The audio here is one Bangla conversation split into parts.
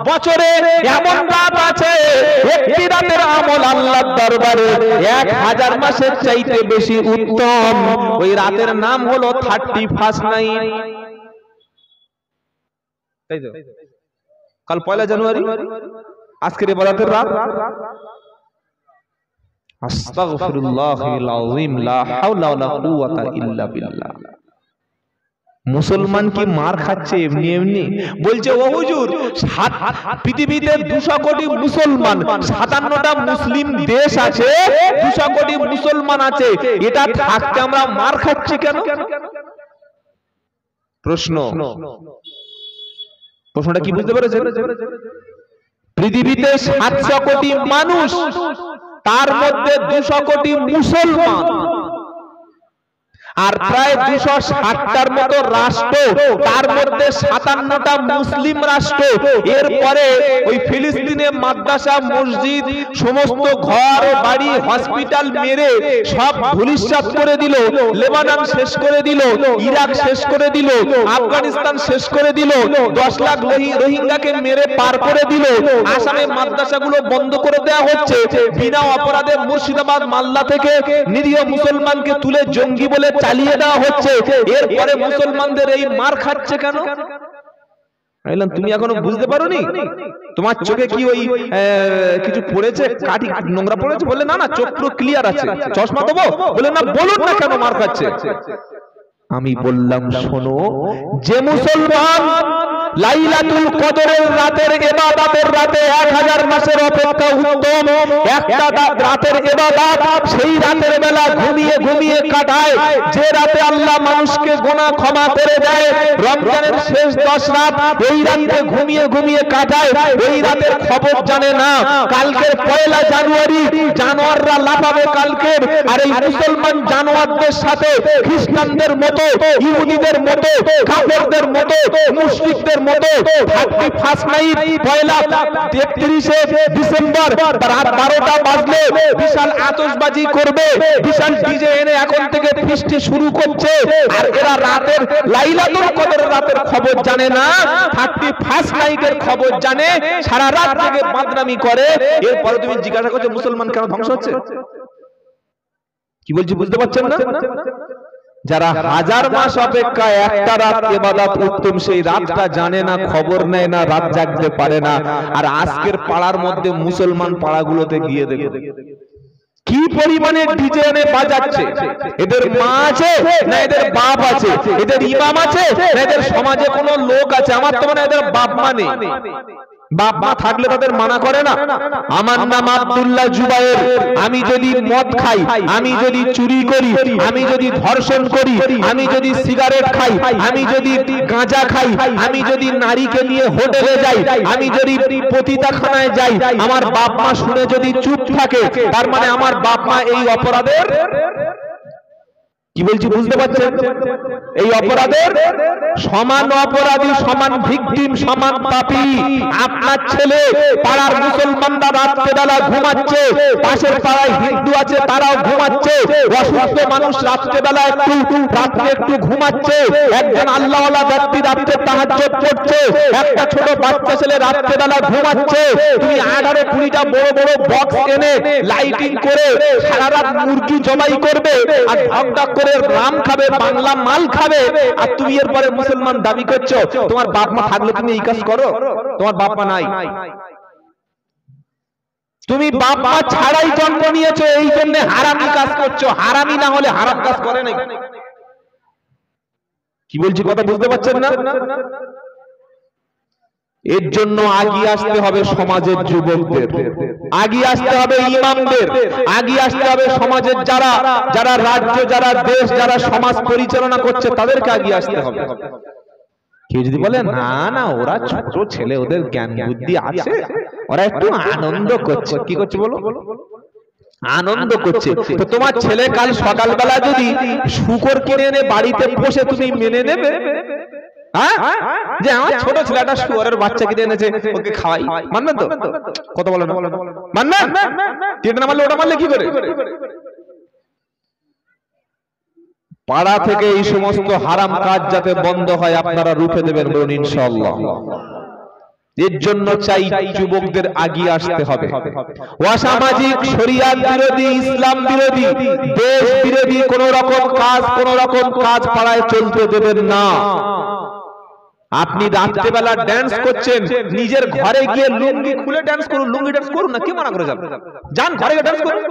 বছরে এমন রাত আছে একটি রাতের আমল আল্লাহর দরবারে 1000 মাসের চাইতে বেশি উত্তম। ওই রাতের নাম হলো 31st নাইট। তাই তো, কাল 1 জানুয়ারি, আজকের ইবাদতের রাত। আস্তাগফিরুল্লাহিল আযীম, লা হাওলা ওয়ালা কুওয়াতা ইল্লা বিল্লাহ। মুসলমান কি মার খাচ্ছে এমনি এমনি? বলছে ও হুজুর, পৃথিবীতে 200 কোটি মুসলমান, 57টা মুসলিম দেশ আছে, 200 কোটি মুসলমান আছে, এটা থাকতে আমরা মার খাচ্ছি কেন? প্রশ্নটা কি বুঝতে পেরেছেন? পৃথিবীতে 700 কোটি মানুষ, তার মধ্যে 200 কোটি মুসলমান, আর প্রায় 260টার মতো রাষ্ট্র, তার মধ্যে 57টা মুসলিম রাষ্ট্র। এরপরে ওই ফিলিস্তিনে মাদ্রাসা, মসজিদ, সমস্ত ঘর বাড়ি, হসপিটাল মেরে সব ধূলিসাৎ করে দিল। লেবানন শেষ করে দিল, ইরাক শেষ করে দিল, আফগানিস্তান শেষ করে দিল, 10 লাখ রোহিঙ্গাকে মেরে পার করে দিল। আসামে মাদ্রাসাগুলো বন্ধ করে দেওয়া হচ্ছে, বিনা অপরাধে মুর্শিদাবাদ মালদা থেকে নিরীহ মুসলমানকে তুলে জঙ্গি বলে চালিয়ে দেওয়া হচ্ছে। এরপরে মুসলমানদের এই মার খাচ্ছে কেন? তুমি এখনো বুঝতে পারোনি? তোমার চোখে কি ওই কিছু পড়েছে, কাঠি নোংরা পড়েছে? বলে না না, চোখ পুরো ক্লিয়ার আছে, চশমা দেবো? বলে না, বলুন না কেন মার খাচ্ছে। আমি বললাম শোনো, যে মুসলমান লাইলাতুল কদরের রাতের ইবাদতের রাতে 1000 মাসের অপেক্ষা উত্তম একটা রাতের ইবাদত, সেই রাতের বেলা ঘুমিয়ে ঘুমিয়ে কাটায়, যে রাতে আল্লাহ মানুষকে গুনাহ ক্ষমা করে দেয়, রমজানের শেষ 10 রাত, এই রাতে ঘুমিয়ে ঘুমিয়ে কাটায়, এই রাতের খবর জানে না। কালকের 1 জানুয়ারি জানোয়াররা লাফাবে কালকের, আর এই মুসলমান জানোয়ারদের সাথে খ্রিস্টানদের মতো, ইহুদিদের মতো, কাফেরদের মতো, মুশরিকদের মতো 31st নাইট, 31শে ডিসেম্বর রাত 12টা বাজলে বিশাল আতশবাজি করবে, বিশাল ডিজে এনে এখন থেকে ফিস্টি শুরু করছে। আর এরা রাতের লাইলাতুল কদরের রাতের খবর জানে না, 31st নাইটের খবর জানে, সারা রাত থেকে বদনামি করে। এরপরে তুমি জিজ্ঞাসা করছো মুসলমান কেন ধ্বংস হচ্ছে? কি বলছি বুঝতে পারছেন না? যারা 1000 মাস অপেক্ষা একটা রাত ইবাদত উত্তম, সেই রাতটা জানে না, খবর নেয় না, রাত জাগতে পারে না। আর আজকের পাড়ার মধ্যে মুসলমান পাড়াগুলোতে গিয়ে দেখো কি পরিমাণে ডিজে এনে বাজাচ্ছে। এদের মা আছে না এদের বাপ আছে? এদের ইমাম আছে না এদের সমাজে কোনো লোক আছে? আমার তো মনে হয় এদের বাপ মা নেই। বাপ মা থাকলে তাদের মানা করে না। আমার নাম আব্দুল্লাহ জুবায়ের, আমি যদি মদ খাই, আমি যদি চুরি করি, আমি যদি ধর্ষণ করি, আমি যদি সিগারেট খাই, আমি যদি গাঁজা খাই, আমি যদি নারীকে নিয়ে হোটেলে যাই, আমি যদি পতিতাখানায় যাই, আমার বাপ মা শুনে যদি চুপ থাকে, তার মানে আমার বাপ মা এই অপরাধের, কি বলছি বুঝতে পারছেন? এই অপরাধের সমান অপরাধী, সমান ভিকটিম, সমান পাপী। আপনার ছেলে পাড়ার মুসলমানরা রাত্রেবেলা ঘুমাচ্ছে, পাশের পাড়ায় হিন্দু আছে তারাও ঘুমাচ্ছে, অসুস্থ মানুষ রাত্রেবেলা একটু ঘুমাচ্ছে, একজন আল্লাহওয়ালা ব্যক্তি রাত্রে তাহাজ্জুদ পড়ছে, একটা ছোট বাচ্চা ছেলে রাত্রেবেলা ঘুমাচ্ছে। তুমি 18-20টা বড় বড় বক্স এনে লাইটিং করে সারা রাত মুরগি জবাই করবে আর ঢকঢক করে রাম খাবে, বাংলা মাল খাবে, আর তুমি এরপরে মুসলমান দাবি করছো। তোমার বাপ মা থাকলে তুমি এই কাজ করো? তোমার বাপ মা নাই, তুমি বাপ মা ছাড়াই জন্ম নিয়েছো, এই জন্য হারামি কাজ করছো। হারামি না হলে হারাম কাজ করে না। কি বলছি কথা বুঝতে পারছেন না? এর জন্য আগিয়ে আসতে হবে সমাজের যুবকদের, আগিয়ে আসতে হবে ইমামদের, আগিয়ে আসতে হবে সমাজের যারা যারা রাজ্য, যারা দেশ, যারা সমাজ পরিচালনা করছে, তাদেরকে আগিয়ে আসতে হবে। কেউ যদি বলে না না ওরা ছোট ছেলে, ওদের জ্ঞান বুদ্ধি আছে, ওরা একটু আনন্দ করছে, কি করছে বলো? আনন্দ করছে। তো তোমার ছেলে কাল সকালবেলা যদি শূকর কিনে এনে বাড়িতে পোষে, তুমি মেনে নেবে? যে আমার ছোট ছেলেটা শুয়োরের বাচ্চা কিনে এনেছে, ওকে খাওয়াই, মানবেন তো? কত বলেন মানবেন? টিট না মারলে ওটা মারলে কি করে? পাড়া থেকে এই সমস্ত হারাম কাজ যাতে বন্ধ হয়, আপনারা রুখে দেবেন বলুন ইনশাআল্লাহ। এর জন্য চাই যুবকদের আগিয়ে আসতে হবে। অসামাজিক, শরিয়াত বিরোধী, ইসলাম বিরোধী, দেশ বিরোধী কোন রকম কাজ পাড়ায় চলতে দেবেন না। আপনি রাত্রেবেলা ড্যান্স করছেন, নিজের ঘরে গিয়ে লুঙ্গি খুলে ড্যান্স করুন, লুঙ্গি ড্যান্স করুন না, কি মানা করে যাবে? যান ঘরে গিয়ে ড্যান্স করুন।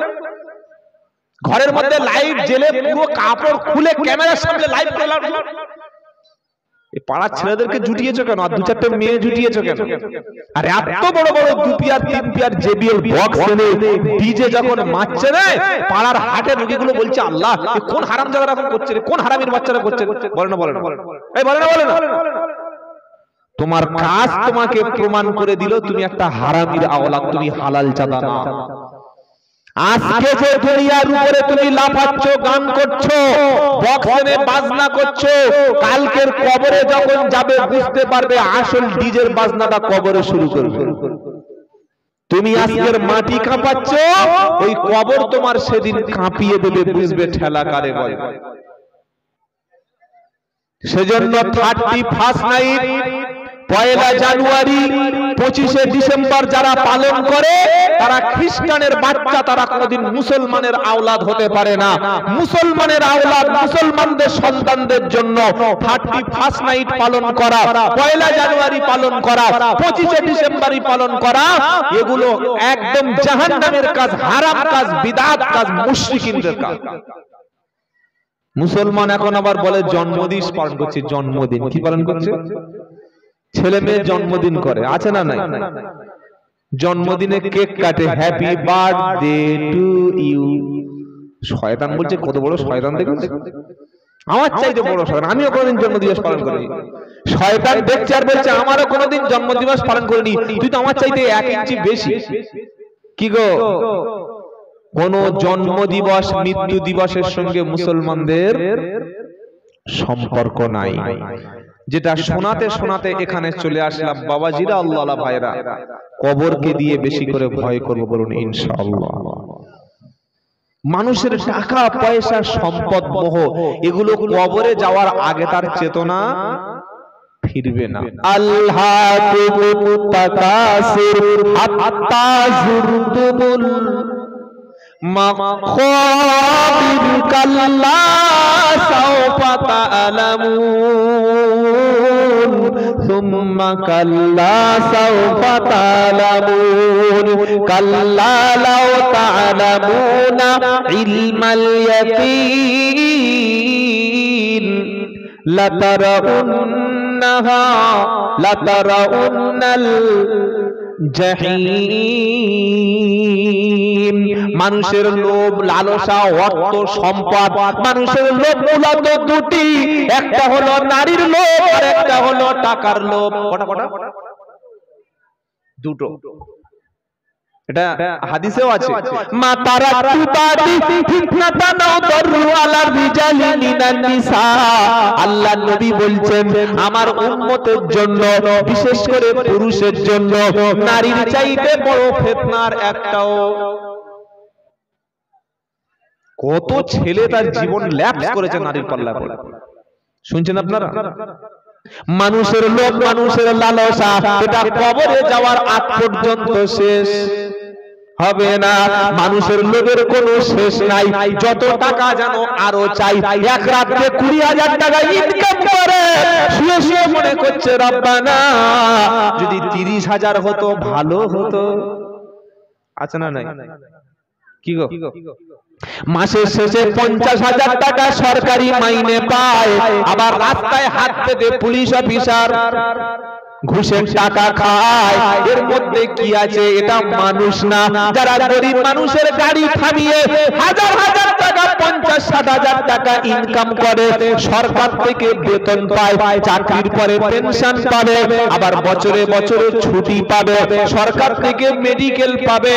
ঘরের মধ্যে লাইট জ্বেলে পুরো কাপড় খুলে ক্যামেরার সামনে লাইভ করে এই পাড়ার ছেলেদেরকে জুটিয়েছো কেন? আর দু চারটে মেয়ে জুটিয়েছো কেন? আর এত বড় বড় 2 পিয়ার 3 পিয়ার JBL বক্স এনে ডিজে যখন মারছে রে, পাড়ার হাটে রোগীগুলো বলছে আল্লাহ কোন হারামজাদারা এখন করছে রে, কোন হারামির বাচ্চারা করছে? বলে না এই বলে না। তোমার কাজ তোমাকে প্রমাণ করে দিল তুমি একটা হারামির আওলাদ, তুমি হালাল জাদা না। আজকে যে দুনিয়ার উপরে তুমি লাফাচ্ছ, গান করছো, বক্সে বাজনা করছো, কালকের কবরে যখন যাবে বুঝতে পারবে আসল ডিজের বাজনাটা কবরে শুরু করবে। তুমি আজকের মাটি কাঁপাচ্ছ, ওই কবর তোমার সেদিন কাঁপিয়ে দেবে, বুঝবে ঠেলা কারে বলে। সেজন্য 31 নাইট, 1 জানুয়ারি, 25 ডিসেম্বর যারা পালন করে তারা খ্রিস্টানের বাচ্চা, তারা কোনোদিন মুসলমানের আওলাদ হতে পারে না। মুসলমানের আওলাদ, মুসলমানদের সন্তানদের জন্য 31 নাইট পালন করা, 1 জানুয়ারি পালন করা, 25 ডিসেম্বরই পালন করা, এগুলো একদম জাহান্নামের কাজ, হারাম কাজ, বিদআত কাজ, মুশরিকিনদের কাজ। মুসলমান এখন আবার বলে জন্মদিন পালন করছে। জন্মদিন কি পালন করছে? ছেলে মেয়ে জন্মদিন করে, আছে না নাই? জন্মদিনে কেক কাটে, হ্যাপি বার্থডে টু ইউ। শয়তান বলছে, কত বড় শয়তান দেখেছে, আমার চাইতে বড় শয়তান, আমিও কোনোদিন জন্মদিবস পালন করিনি। শয়তান দেখছে আর বলছে আমারও কোনোদিন জন্মদিবস পালন করিনি, তুই তো আমার চাইতে 1 ইঞ্চি বেশি। কি গো, কোন জন্মদিবস মৃত্যু দিবসের সঙ্গে মুসলমানদের সম্পর্ক নাই। যেটা শোনাতে শোনাতে এখানে চলে আসলাম, বাবাজিরা, আল্লাহ ভাইরা, কবরকে দিয়ে বেশি করে ভয় করব, বলুন ইনশাআল্লাহ। মানুষের টাকা পয়সা, সম্পদ, মোহ, এগুলো কবরে যাওয়ার আগে তার চেতনা ফিরবে না। আল্লাহুকুমুত তাকাসুর হাত্তা যুরতুমুল মাকাবির কাল্লা সাওফা তা'লামুন সুম্মা কাল্লা সাওফা তা'লামুন কাল্লা লাউ তা'লামুনা ইলমাল ইয়াকিন লাতারাউন্নাল জাহিম। মানুষের লোভ, লালসা, অর্থ, সম্পদ, মানুষের লোভ মূলত দুটি, একটা হলো নারীর লোভ আর একটা হলো টাকার লোভ। কটা? দুটো। এটা হাদিসেও আছে, মা তারাতু বাদি ফিতনাতান দারু আলা রিজালি মিনান নিসা। আল্লাহর নবী বলছেন আমার উম্মতের জন্য, বিশেষ করে পুরুষের জন্য, নারীর চাইতে বড় ফিতনার একটাও। কত ছেলে তার জীবন ল্যাপস করেছে নারীর পাল্লায় পড়ে, শুনছেন আপনারা? মানুষের লোভ, মানুষের লালসা, এটা কবরে যাওয়ার আগ পর্যন্ত শেষ হবে না। মানুষের লোভের কোনো শেষ নাই, যত টাকা জানো আরো চাই। এক রাতে 20,000 টাকা ইনকাম করে শুয়ে শুয়ে মনে করছে রব্বানা যদি 30,000 হতো ভালো হতো। আছে না নাই? কি গো, মাসের শেষে 50,000 টাকা সরকারি মাইনে পায়, আবার রাস্তায় হাত পেতে পুলিশ অফিসার ঘুষের টাকা খায়। এর মধ্যে কি আছে? এটা মানুষ না। যারা গরিব মানুষের গাড়ি থামিয়ে হাজার হাজার টাকা, 50-60,000 টাকা ইনকাম করে, সরকার থেকে বেতন পায়, চাকরির পরে পেনশন পাবে, আবার বছরে বছরে ছুটি পাবে, সরকার থেকে মেডিকেল পাবে,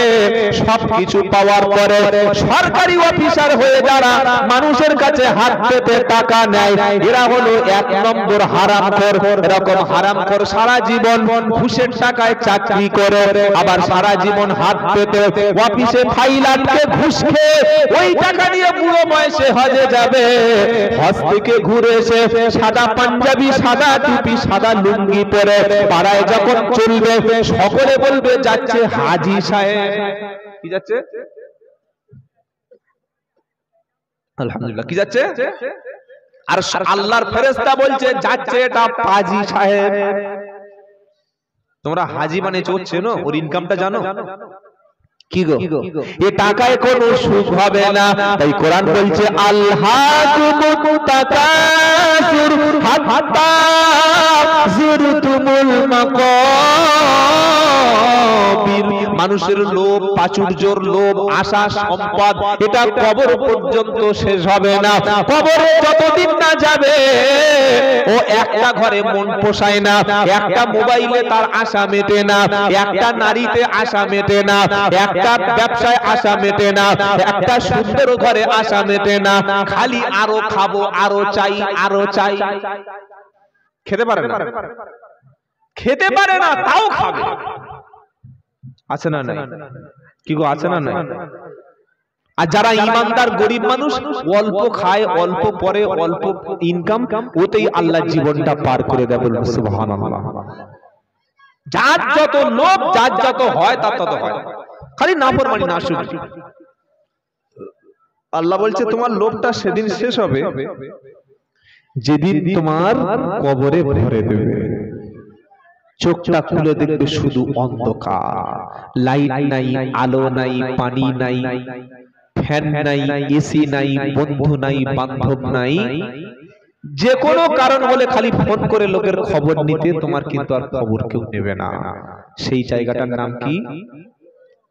সবকিছু পাওয়ার পরে সরকারি অফিসার হয়ে যারা মানুষের কাছে হাত পেতে টাকা নেয়, এরা হলো 1 নম্বর হারামখোর। এরকম হারামখোর সারা জীবন ঘুষের টাকায় চাকরি করে, আবার সারা জীবন হাত পেতে অফিসে ফাইল আটকে ঘুষ খেয়ে ওই টাকা নিয়ে বুড়ো বয়সে হজে যাবে, হজ থেকে ঘুরে এসে সাদা পাঞ্জাবি, সাদা টুপি, সাদা লুঙ্গি পরে পাড়ায় যখন চলবে, সকলে বলবে যাচ্ছে হাজী সাহেব। কি যাচ্ছে? আলহামদুলিল্লাহ, কি যাচ্ছে? আর আল্লাহর ফেরেশতা বলছে যাচ্ছে এটা পাজি সাহেব। তোমরা হাজি মানে চলছে না, ওর ইনকামটা জানো? কি গো, এ টাকায় কোনো সুখ হবে না। তাই কোরআন বলছে আলহাকুমুত তাকাসুর হাত্তা যুরতুমুল মাকাবির। মানুষের লোভ, প্রাচুর্যের লোভ, আশা, সম্পদ, এটা কবর পর্যন্ত শেষ হবে না। কবরে যতদিন না যাবে ও একটা ঘরে মন পোষায় না, একটা মোবাইলে তার আশা মেটে না, একটা নারীতে আশা মেটে না, একটা ব্যবসায় আশা মেটে না, একটা সুন্দর ঘরে আশা মেটে না, খালি আরো খাবো, আরো চাই, আরো চাই। খেতে পারে না, খেতে পারে না, তাও খাবে। আছে না নাই? কি গো, আছে না নাই? আর যারা ইমানদার গরিব মানুষ, অল্প খায়, অল্প পরে, অল্প ইনকাম, ওতেই আল্লাহ জীবনটা পার করে দেয়। বলুন সুবহানাল্লাহ। যার যত লোভ, যার যত হয় তার তত হয়, খালি নাফরমানি, নাশুকরি। আল্লাহ বলছে তোমার লোভটা সেদিন শেষ হবে যেদিন তোমার কবরে ভরে দেবে। চোখটা খুলে দেখবে শুধু অন্ধকার, লাইট নাই, আলো নাই, পানি নাই, ফ্যান নাই, এসি নাই, বন্ধু নাই, বান্ধব নাই। যে কোনো কারণ বলে খালি ফোন করে লোকের খবর নিতে, তোমার কিন্তু আর খবর কেউ নেবে না। সেই জায়গাটার নাম কি?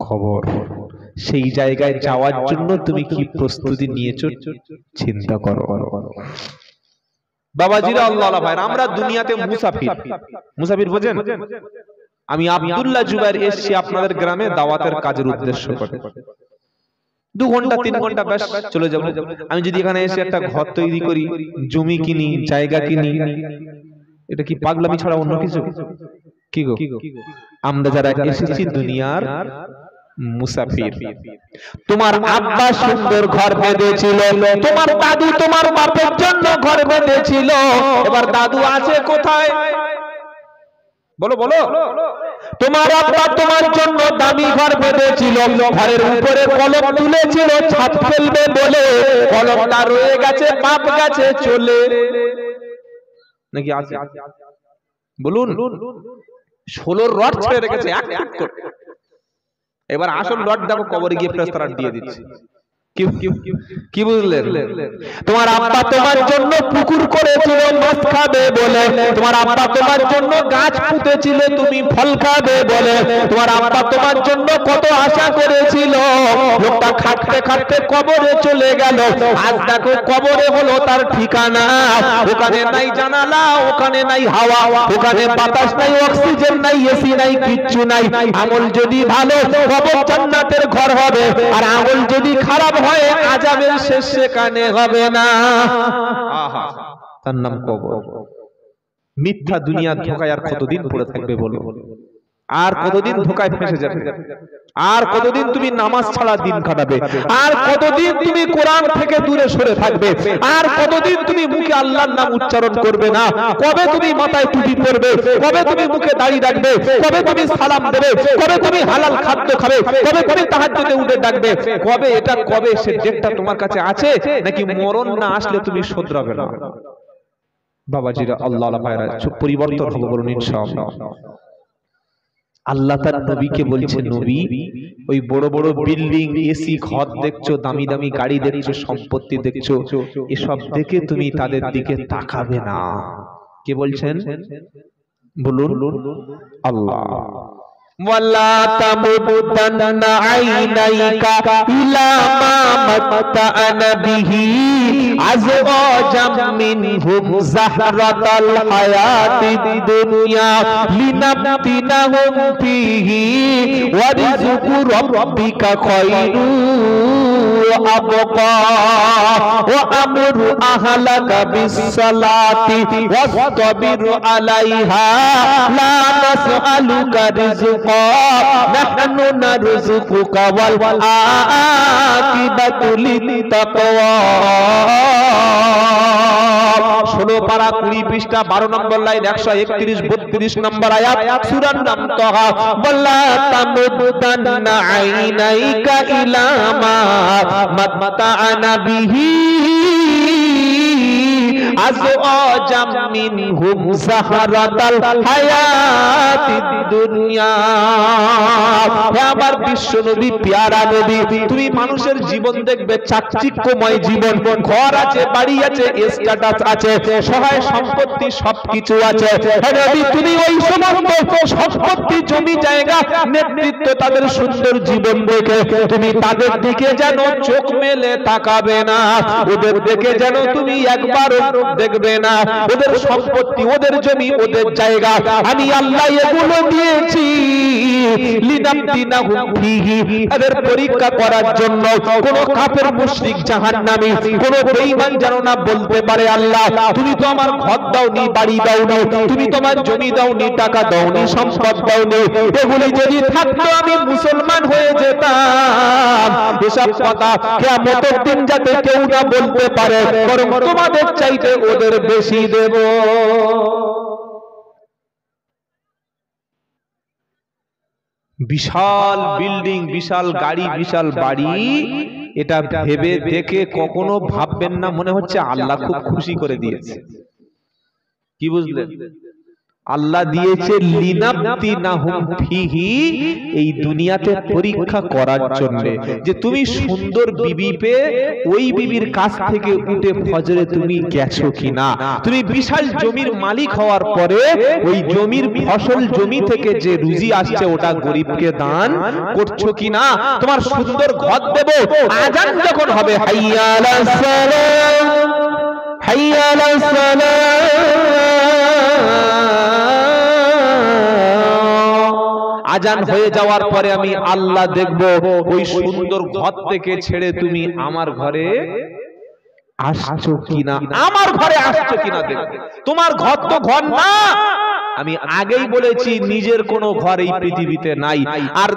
খবর। সেই জায়গায় যাওয়ার জন্য তুমি কি প্রস্তুতি নিয়েছো চিন্তা করো। বাবাজিরা, আল্লাহ ভাইরা, আমরা দুনিয়াতে মুসাফির। মুসাফির বোঝেন? আমি আব্দুল্লাহ জুবাইর এসেছি আপনাদের গ্রামে দাওয়াতের কাজের উদ্দেশ্য করে। 2 ঘন্টা 3 ঘন্টা ব্যাস চলে যাব। আমি যদি এখানে এসে একটা ঘর তৈরি করি, জমি কিনি, জায়গা কিনি, এটা কি পাগলামি ছাড়া অন্য কিছু? কি গো, আমরা যারা এসেছি দুনিয়ার মুসাফির। তোমার আব্বা সুন্দর ঘর বেঁধেছিল, তোমার দাদু তোমার বাপের জন্য ঘর বেঁধেছিল। এবার দাদু আছে কোথায়? বলো বলো। তোমার আব্বা তোমার জন্য দামি ঘর বেঁধেছিল, ঘরের উপরে কলম তুলেছিল ছাদ ফেলবে বলে, কলমটা রয়ে গেছে, বাপ গেছে চলে। নাকি আছে? বলুন। 16 রড ছেড়ে রেখেছে এক এক করে। এবার আসল রড দেখো কবরে গিয়ে ফেরেশতারা দিয়ে দিচ্ছে। কি বুঝলেন? তোমার আব্বা তোমার জন্য পুকুর করেছিল মাছ খাবে বলে, তোমার আব্বা তোমার জন্য গাছ পুঁতেছিল তুমি ফল খাবে বলে, তোমার আব্বা তোমার জন্য কত আশা করেছিল। লোকটা খাটতে খাটতে কবরে চলে গেল। আজ দেখো কবরে হলো তার ঠিকানা। ওখানে নাই জানালা, ওখানে নাই হাওয়া, ওখানে বাতাস নাই, অক্সিজেন নাই, এসি নাই, কিচ্ছু নাই। আমল যদি ভালো, কবর জান্নাতের ঘর হবে। আর আমল যদি খারাপ হয়, আযাবের শেষ সেখানে হবে না। আহা, তার নাম কবর। মিথ্যা দুনিয়ার ধোঁকায় আর কতদিন পড়ে থাকবে বলো? আর কতদিন ধোঁকায় ফেঁসে যাবে? আর কতদিন তুমি নামাজ ছাড়া দিন কাটাবে? আর কতদিন তুমি কোরআন থেকে দূরে সরে থাকবে? আর কতদিন তুমি মুখে আল্লাহর নাম উচ্চারণ করবে না? কবে তুমি মাথায় টুপি পরবে? কবে তুমি মুখে দাড়ি রাখবে? কবে তুমি সালাম দেবে? কবে তুমি হালাল খাদ্য খাবে? কবে তুমি তাহাজ্জুদে উঠে ডাকবে? কবে? এটা কবে? সে ডেটটা তোমার কাছে আছে নাকি মরণ না আসলে তুমি শোধরাবে না? বাবাজিরা, আল্লাহ ভাইরা, পরিবর্তন হবে বলুন ইনশাআল্লাহ। আল্লাহ তার নবীকে বলছে, নবী ওই বড় বড় বিল্ডিং, এসি ঘর দেখছো, দামি দামি গাড়ি দেখছো, সম্পত্তি দেখছো, এসব দেখে তুমি তাদের দিকে তাকাবে না। কে বলছেন? বলুন আল্লাহ। ওয়ালা তামুদ্দান্না আইনাইকা ইলা মা মাত্তা'না বিহি আযওয়াজাম মিনহুম যাহরাতাল হায়াতিদ দুনিয়া লিনাফতিনাহুম ফীহি ওয়া রিজকু রাব্বিকা খায়রু ওয়া আবকা ওয়া আমুর আহলাকা বিস-সালাতি ওয়াসতাবির আলাইহা লা নাসআলুকা রিজকান রিজকা নাহনু নারযুকুকা ওয়াল আকিবাতু লিত্তাকওয়া। 16 পারা 20 পৃষ্ঠা 12 নম্বর লাইন 131 32 নম্বর আয়াত সূরার নাম তাহা। ওয়ালা তামুদ্দান্না আইনাইকা ইলা মা মাত্তাআনা বিহি আযওয়াজাম মিনহুম যাহরাতাল হায়াতিদ দুনিয়া। হে আমার বিশ্ব নবী, প্যারা নবী, তুমি মানুষের জীবন দেখবে চাকচিক্যময় জীবন, ঘর আছে, বাড়ি আছে, স্ট্যাটাস আছে, সহায় সম্পত্তি সবকিছু আছে। হে নবী, তুমি ওই সমস্ত সম্পত্তি, জমি জায়গা, নেতৃত্ব, তাদের সুন্দর জীবন দেখে তুমি তাদের দিকে যেন চোখ মেলে তাকাবে না, ওদের দিকে যেন তুমি একবারও দেখবে না। ওদের সম্পত্তি, ওদের জমি, ওদের জায়গা আমি আল্লাহ এগুলো দিয়েছি লিনাফতিনাহুম ফীহি, তাদের পরীক্ষা করার জন্য। কোন কাফের মুশরিক জাহান্নামী, কোন বেঈমান যেন না বলতে পারে আল্লাহ তুমি তো আমার ঘর দাওনি, বাড়ি দাওনি, তুমি তোমার জমি দাওনি, টাকা দাওনি, সম্পদ দাওনি, এগুলি যদি থাকতো আমি মুসলমান হয়ে যেতাম। এসব কথা কিয়ামতের দিন যাতে কেউ না বলতে পারে, বরং তোমাদের চাইতে ওদের বেশি দেব। বিশাল বিল্ডিং, বিশাল গাড়ি, বিশাল বাড়ি, এটা ভেবে দেখে কখনো ভাববেন না মনে হচ্ছে আল্লাহ খুব খুশি করে দিয়েছে। কি বুঝলেন? আল্লাহ দিয়েছে লিনাফতিনাহুম ফীহি, এই দুনিয়াতে পরীক্ষা করার জন্য, যে তুমি সুন্দর বিবি পেয়ে ওই বিবির কাছ থেকে উঠে ফজরে তুমি গেছো কিনা, তুমি বিশাল জমির মালিক হওয়ার পরে ওই জমির ফসল, জমি থেকে যে রুজি আসছে ওটা গরিবকে দান করছো কিনা, তোমার সুন্দর ঘর দেব, আযান যখন হবে হাইয়া আলাস সালাম, হাইয়া আলাস সালাম, আজান হয়ে যাওয়ার পরে আমি আল্লাহ দেখব ওই সুন্দর ঘর থেকে ছেড়ে তুমি আমার ঘরে আসছো কিনা, আমার ঘরে আসছো কিনা দেখব। তোমার ঘর তো ঘর না, আমি আগেই বলেছি নিজের কোনো ঘর এই পৃথিবীতে নাই। আর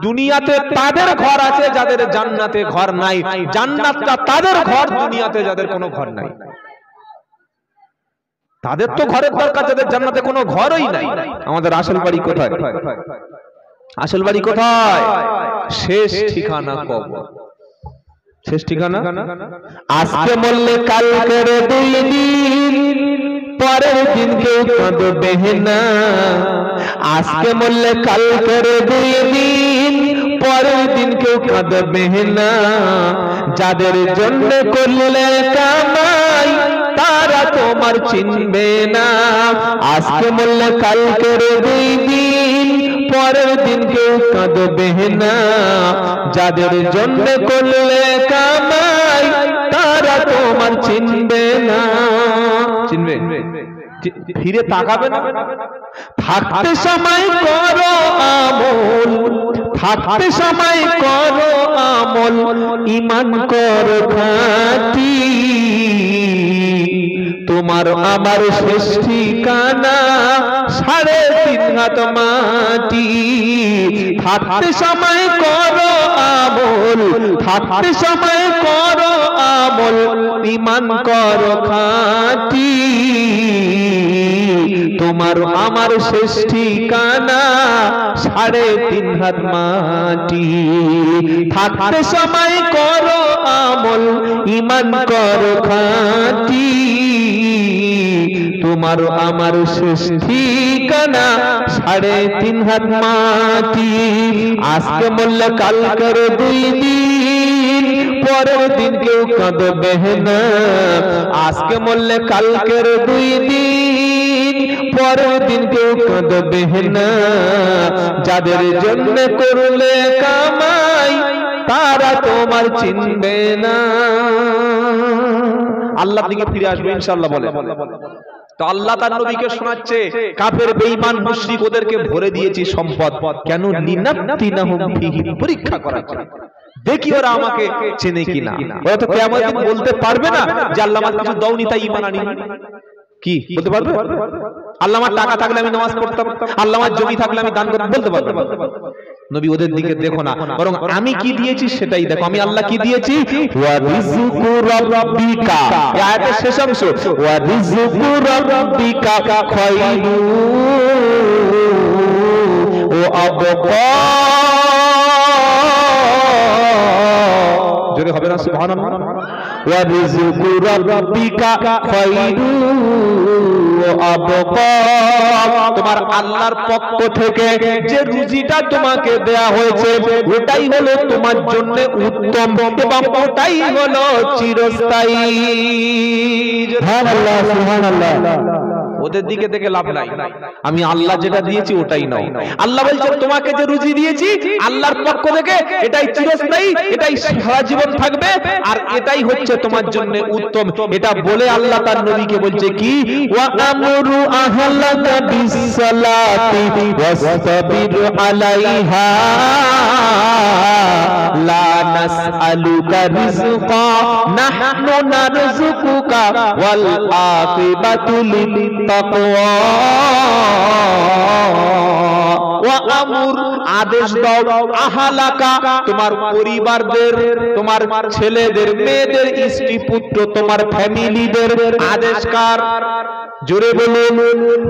দুনিয়াতে তাদের ঘর আছে যাদের জান্নাতে ঘর নাই, জান্নাতটা তাদের ঘর, দুনিয়াতে যাদের কোনো ঘর নাই। তাদের তো ঘরের দরকার যাদের জান্নাতে কোনো ঘরই নাই। আমাদের আসল বাড়ি কোথায়? আসল বাড়ি কোথায়? শেষ ঠিকানা কবর। শেষ ঠিকানা আজকে মরলে কালকের 2 দিন, পরের দিন কেউ কাঁদবে না। আজকে মরলে কালকের 2 দিন, পরের দিন কেউ কাঁদবে না। যাদের জন্য করলে কামাই তারা তোমার চিনবে না। আজকে মরলে কালকের 2 দিন, পরের দিন কেউ কাঁদবে না। যাদের জন্য করলে কামাই তারা তোমার চিনবে না। চিনবে? ফিরে তাকাবে না। থাকতে সময় করো আমল, থাকতে সময় করো আমল, ঈমান করো খাঁটি। তোমার আমার শেষ ঠিকানা 3.5 হাত মাটি। থাকতে সময় করো আমল, থাকতে সময় করো আমল, ঈমান করো খাঁটি। তোমার আমার শেষ ঠিকানা 3.5 হাত মাটি। থাকতে সময় করো আমল, ঈমান করো খাঁটি। তোমার আমার শেষ ঠিকানা 3.5 হাত মাটি। আজকে মরলে কালকের 2 দিন, পরের দিন কেউ কাঁদবে না। আজকে মরলে কালকের 2 দিন, পরের দিন কেউ কাঁদবে না। যাদের জন্য করলে কামাই তারা তোমার চিনবে না। আল্লাহর দিকে ফিরে আসবে ইনশাআল্লাহ বলে। তো আল্লাহ তার নবীকে শোনাচ্ছে কাফের বেঈমান মুশরিক ওদেরকে ভরে দিয়েছি সম্পদ, কেন? লিনাফতিনাহুম ফীহি, পরীক্ষা করার জন্য। দেখি ওরা আমাকে চেনে কিনা। ওরা তো কিয়ামতের দিন বলতে পারবে না যে আল্লাহ আমাকে কিছু দাওনি তাই ঈমান আনিনি। কি বলতে পারবে? আল্লাহ আমার টাকা থাকলে আমি নামাজ পড়তাম, আল্লাহ আমার জমি থাকলে আমি দান করতাম, বলতে পারবে? নবী ওদের দিকে দেখো না, বরং আমি কি দিয়েছি সেটাই দেখো। আমি আল্লাহ কি দিয়েছি? ওয়া রিজকু রাব্বিকা, এই আয়াতের শেষ অংশ, ওয়া রিজকু রাব্বিকা খায়রু ওয়া আবকা। জোরে হবে না সুবহানাল্লাহ? ওয়া রিজকু রাব্বিকা খায়রু ওয়া আবকা, তোমার আল্লাহর পক্ষ থেকে যে রুজিটা তোমাকে দেয়া হয়েছে ওটাই হলো তোমার জন্য উত্তম এবং ওটাই হলো চিরস্থায়ী। সুবহানাল্লাহ সুবহানাল্লাহ। ওদের দিকে দেখে লাভ নাই, আমি আল্লাহ যেটা দিয়েছি ওটাই নাও। আল্লাহ বলছে তোমাকে যে রুজি দিয়েছি আল্লাহর পক্ষ থেকে এটাই চিরস্থায়ী, এটাই সারা জীবন থাকবে, আর এটাই হচ্ছে তোমার জন্য উত্তম। এটা বলে আল্লাহ তার নবীকে বলছে কি? ওয়া আমরু আহলাকা বিসসালাতি ওয়াসতাবির আলাইহা লা নাসআলুকা রিজকা নাহনু নারযুকুকা ওয়াল আকিবাতু লিত্তাকওয়া। ওয়া আমুর, আদেশ দাও, আহলাকা, তোমার পরিবারদের, তোমার ছেলেদের, মেয়েদের, স্ত্রী পুত্র, তোমার ফ্যামিলিদের। আদেশকার, জোরে বলুন,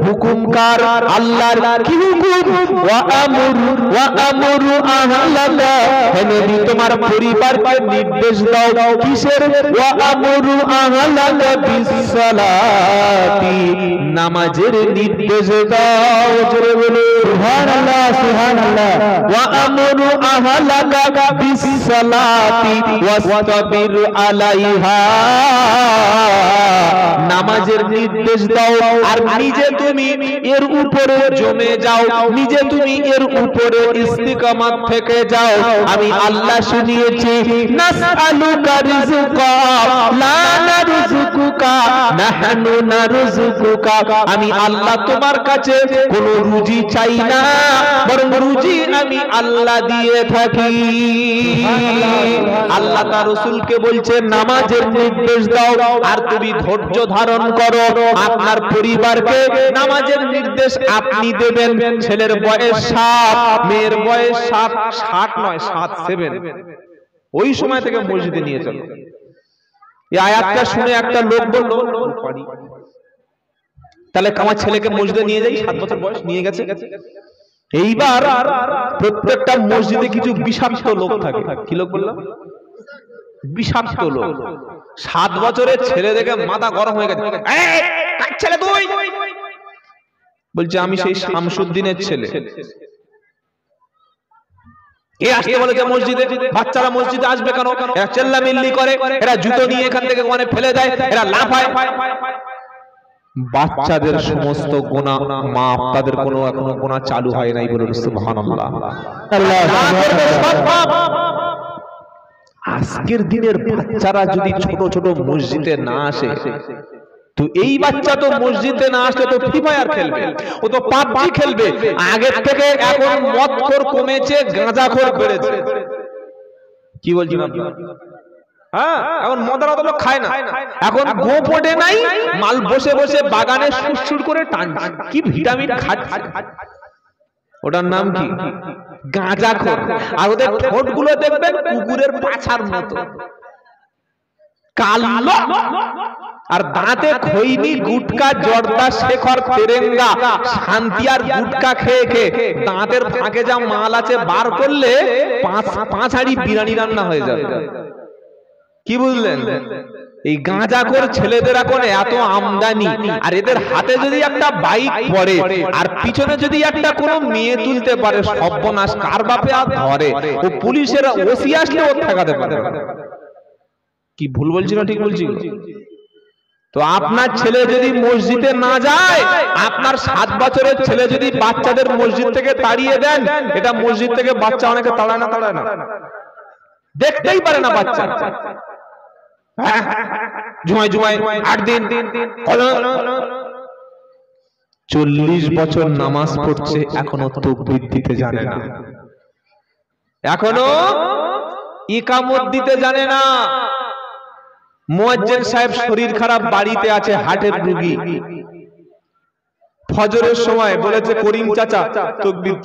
হুকুমকার আল্লাহর। কি হুকুম? ওয়া আমুরু আহলাকা, হে নবী তোমার পরিবারকে নির্দেশ দাও কিসের? ওয়া আমুরু আহলাকা বিসসালাতি, নামাজের নির্দেশ দাও। জোরে বলুন সুবহানাল্লাহ সুবহানাল্লাহ। ওয়া আমুরু আহলাকা বিসসালাতি ওয়াসতাবির আলাইহা, নামাজের নির্দেশ দাও আর নিজে তুমি এর উপরে জমে যাও, নিজে তুমি এর উপরে ইস্তিকামাত থেকে যাও। আমি আল্লাহ শুনিয়েছি, নাসআলুকা রিজকা লা নারযুকুকা নাহনু নারযুকুকা, আমি আল্লাহ তোমার কাছে কোনো রুজি চাই না, বরং রুজি আমি আল্লাহ দিয়ে থাকি। আল্লাহ তার রাসূলকে বলছে নামাজের নির্দেশ দাও আর তুমি ধৈর্য ধারণ করো। আপনার পরিবারকে নামাজের নির্দেশ আপনি দেবেন। ছেলের বয়স 7, মেয়ের বয়স 7, 7 নয় 7 ওই সময় থেকে মসজিদে নিয়ে চলো। এই আয়াতটা শুনে একটা লোক বলল, তাহলে আমার ছেলেকে মসজিদে নিয়ে যাই, 7 বছর বয়স, নিয়ে গেছে। এইবার প্রত্যেকটা মসজিদে কিছু বিষাক্ত লোক থাকে। কি লোক বললাম? বিষাক্ত লোক। 7 বছরের ছেলে দেখে মাথা গরম হয়ে গেছে। এই কার ছেলে তুই? বলছে আমি সেই শামসুদ্দিনের ছেলে। এ আসতে বলেছে মসজিদে। বাচ্চারা মসজিদে আসবে কেন? এরা চেল্লামিল্লি করে, এরা জুতো নিয়ে এখান থেকে ওখানে ফেলে দেয়, এরা লাফায়। বাচ্চাদের সমস্ত গুনাহ মাফ, তাদের কোনো এখনো গুনাহ চালু হয় নাই। বলুন সুবহানাল্লাহ। আজকের দিনের বাচ্চারা যদি ছোট ছোট মসজিদে না আসে, তো এই বাচ্চা তো মসজিদে না আসলে তো ফ্রি ফায়ার খেলবে, ও তো পাবজি খেলবে। আগের থেকে এখন মদখোর কমেছে, গাঁজাখোর বেড়েছে। কি বলছেন আপনারা? হ্যাঁ, এখন মদারা তো লোক খায় না, এখন গোপটে নাই, মাল বসে বসে বাগানে সুরসুর করে টানছে। কি ভিটামিন খাচ্ছে, ওটার নাম কি? গাঁজাখোর। আর ওদের ঠোঁটগুলো দেখবেন কুকুরের পাছার মতো কালো, আর দাঁতে খৈনি, গুটকা, জর্দা, শেখর, তেরেঙ্গা, শান্তি আর গুটকা খেয়ে খেয়ে দাঁতের ফাঁকে যা মাল আছে বার করলে 5 হাঁড়ি বিরিয়ানি রান্না হয়ে যাবে। কি বুঝলেন? এই গাঁজাখোর ছেলেদের এখন এত আমদানি, আর এদের হাতে যদি একটা বাইক পড়ে আর পিছনে যদি একটা কোনো মেয়ে তুলতে পারে, সর্বনাশ। কার বাপে আর ধরে? ও পুলিশের ওসি আসলে ও ঠেকাতে পারে। কি ভুল বলছি না ঠিক বলছি? তো আপনার ছেলে যদি মসজিদে না যায়, আপনার 7 বছরের ছেলে যদি বাচ্চাদের মসজিদ থেকে তাড়িয়ে দেন, এটা মসজিদ থেকে বাচ্চা অনেকে তাড়ায় না, তাড়ায় না, দেখতেই পারে না বাচ্চা। জুমায় জুমায় 8 দিন 40 বছর নামাজ পড়ছে, এখনো তাকবীর দিতে জানে না, এখনো ইকামত দিতে জানে না। মুয়াজ্জিন সাহেব শরীর খারাপ, বাড়িতে আছে, হার্টের রোগী, ফজরের সময় বলেছে করিম চাচা তাকবীর,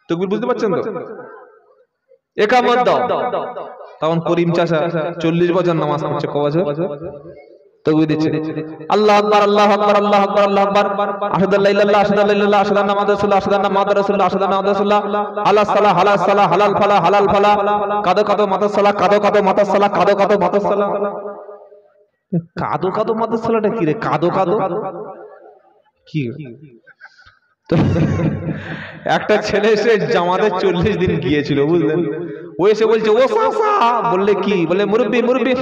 তাকবীর বুঝতে পারছেন তো, একামত দাও। তখন করিম চাচা 40 বছর নামাজ পড়ছে, ক বছর তাকবীর দিচ্ছে, আল্লাহু আকবার আল্লাহু আকবার আল্লাহু আকবার আল্লাহু আকবার, আশহাদু আল্লা ইলাহা ইল্লাল্লাহ আশহাদু আল্লা ইলাহা ইল্লাল্লাহ আশহাদু আন্না মুহাম্মাদার রাসূলুল্লাহ আশহাদু আন্না মুহাম্মাদার রাসূলুল্লাহ আশহাদু আন্না মুহাম্মাদার রাসূলুল্লাহ, আলাস সালাহ আলাস সালাহ হালাল ফালাহ হালাল ফালাহ, কাদো কাদো মাতাস সালাহ কাদো কাদো মাতাস সালাহ কাদো কাদো মাতাস সালাহ। কাদো কাদো মাতাস সালাহটা কি রে? কাদো কাদো কি? একটা ছেলে এসে জামাতে 40 দিন গিয়েছিল, বুঝলেন? ও এসে বলছে ও চাচা, বললে কি? বলে মুরব্বি মুরব্বি,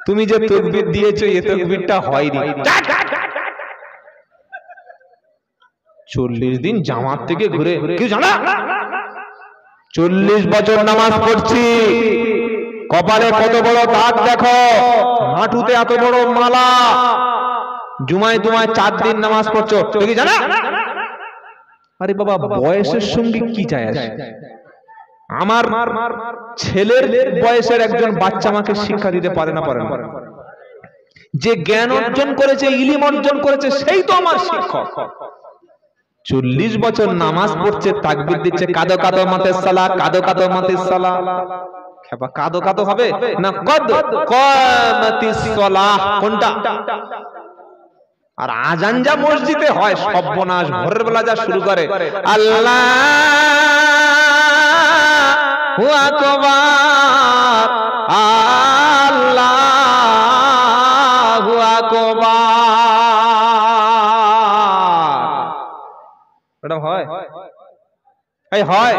তুমি যে তাকবীর দিয়েছো এই তাকবীরটা হয়নি। 40 দিন জামাত থেকে ঘুরে কেউ জানা? 40 বছর নামাজ পড়ছি, কপালে কত বড় দাগ দেখো, হাঁটুতে এত বড় মালা, জুমায় জুমায় 4 দিন নামাজ পড়ছো, কেউ কি জানা? আরে বাবা, বয়সের সঙ্গে কি যায় আসে? আমার ছেলের বয়সের একজন বাচ্চা আমাকে শিক্ষা দিতে পারে না, পারে না। যে জ্ঞান অর্জন করেছে, ইলম অর্জন করেছে, সেই তো আমার শিক্ষক। 40 বছর নামাজ পড়ছে, তাকবীর দিচ্ছে, কাদো কাদো মাতাস সালাহ কাদো কাদো মাতাস সালাহ। খেপা কাদো কাদো হবে না, কদ কামাতিস সালাহ কোনটা? আর আজান যা মসজিদে হয় সর্বনাশ, ভোরের বেলা যা শুরু করে আল্লাহু আকবার আল্লাহু আকবার, এটা হয়? এই হয়,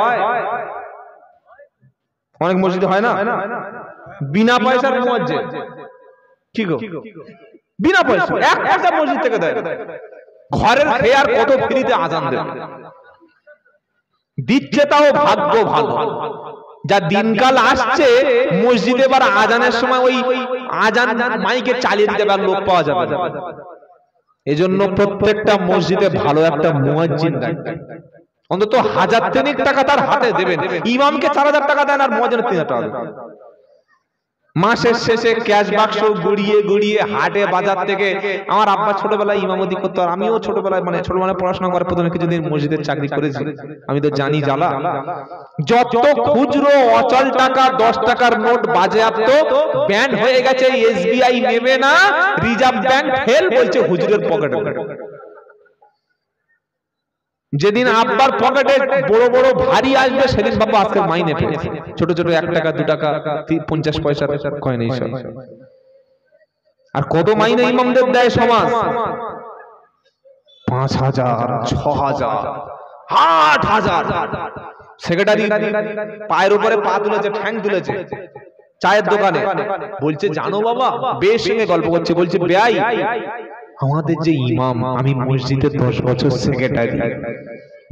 অনেক মসজিদে হয় না? বিনা পয়সার মুয়াজ্জিন, কি গো? বিনা পয়সা, 1 পয়সা মসজিদ থেকে দেয়। ঘরের খেয়ার কত ফ্রিতে আজান দেয়, দিচ্ছে তাও ভাগ্য ভালো। যা দিনকাল আসছে মসজিদে এবার আজানের সময় ওই আজান মাইকে চালিয়ে দিতে পারে, লোক পাওয়া যাবে। এজন্য প্রত্যেকটা মসজিদে ভালো একটা মুয়াজ্জিন রাখবেন, অন্তত 1000 তিনেক টাকা তার হাতে দেবেন। ইমামকে 4000 টাকা দেন আর মুয়াজ্জিনের 3000 টাকা দেন। মাসের শেষে ক্যাশ বাক্স গড়িয়ে গড়িয়ে হাটে বাজার থেকে, আমার আব্বা ছোটবেলায় ইমামতি করতো, আর আমিও ছোটবেলায় মানে ছোটবেলায় পড়াশোনা করার প্রথমে কিছুদিন মসজিদের চাকরি করেছি, আমি তো জানি জ্বালা। যত খুচরো অচল টাকা 10 টাকার নোট বাজেয়াপ্ত ব্যান্ড হয়ে গেছে, এসবিআই নেবে না, রিজার্ভ ব্যাংক ফেল বলছে হুজুরের পকেটে। যেদিন আব্বার পকেটে বড় বড় ভারী আসবে সেদিন বাবা আজকে মাইনে পেয়েছে, ছোট ছোট 1 টাকা 2 টাকা 50 পয়সার কয়েন এইসব। আর কত মাইনে ইমামদের দেয় সমাজ? 5000 6000 8000। সেক্রেটারি পায়ের উপরে পা তুলেছে, ঠ্যাং তুলেছে চায়ের দোকানে, বলছে জানো বাবা, বেশ সঙ্গে গল্প করছে, বলছে বেয়াই আমাদের যে ইমাম, আমি মসজিদে 10 বছর সেক্রেটারি,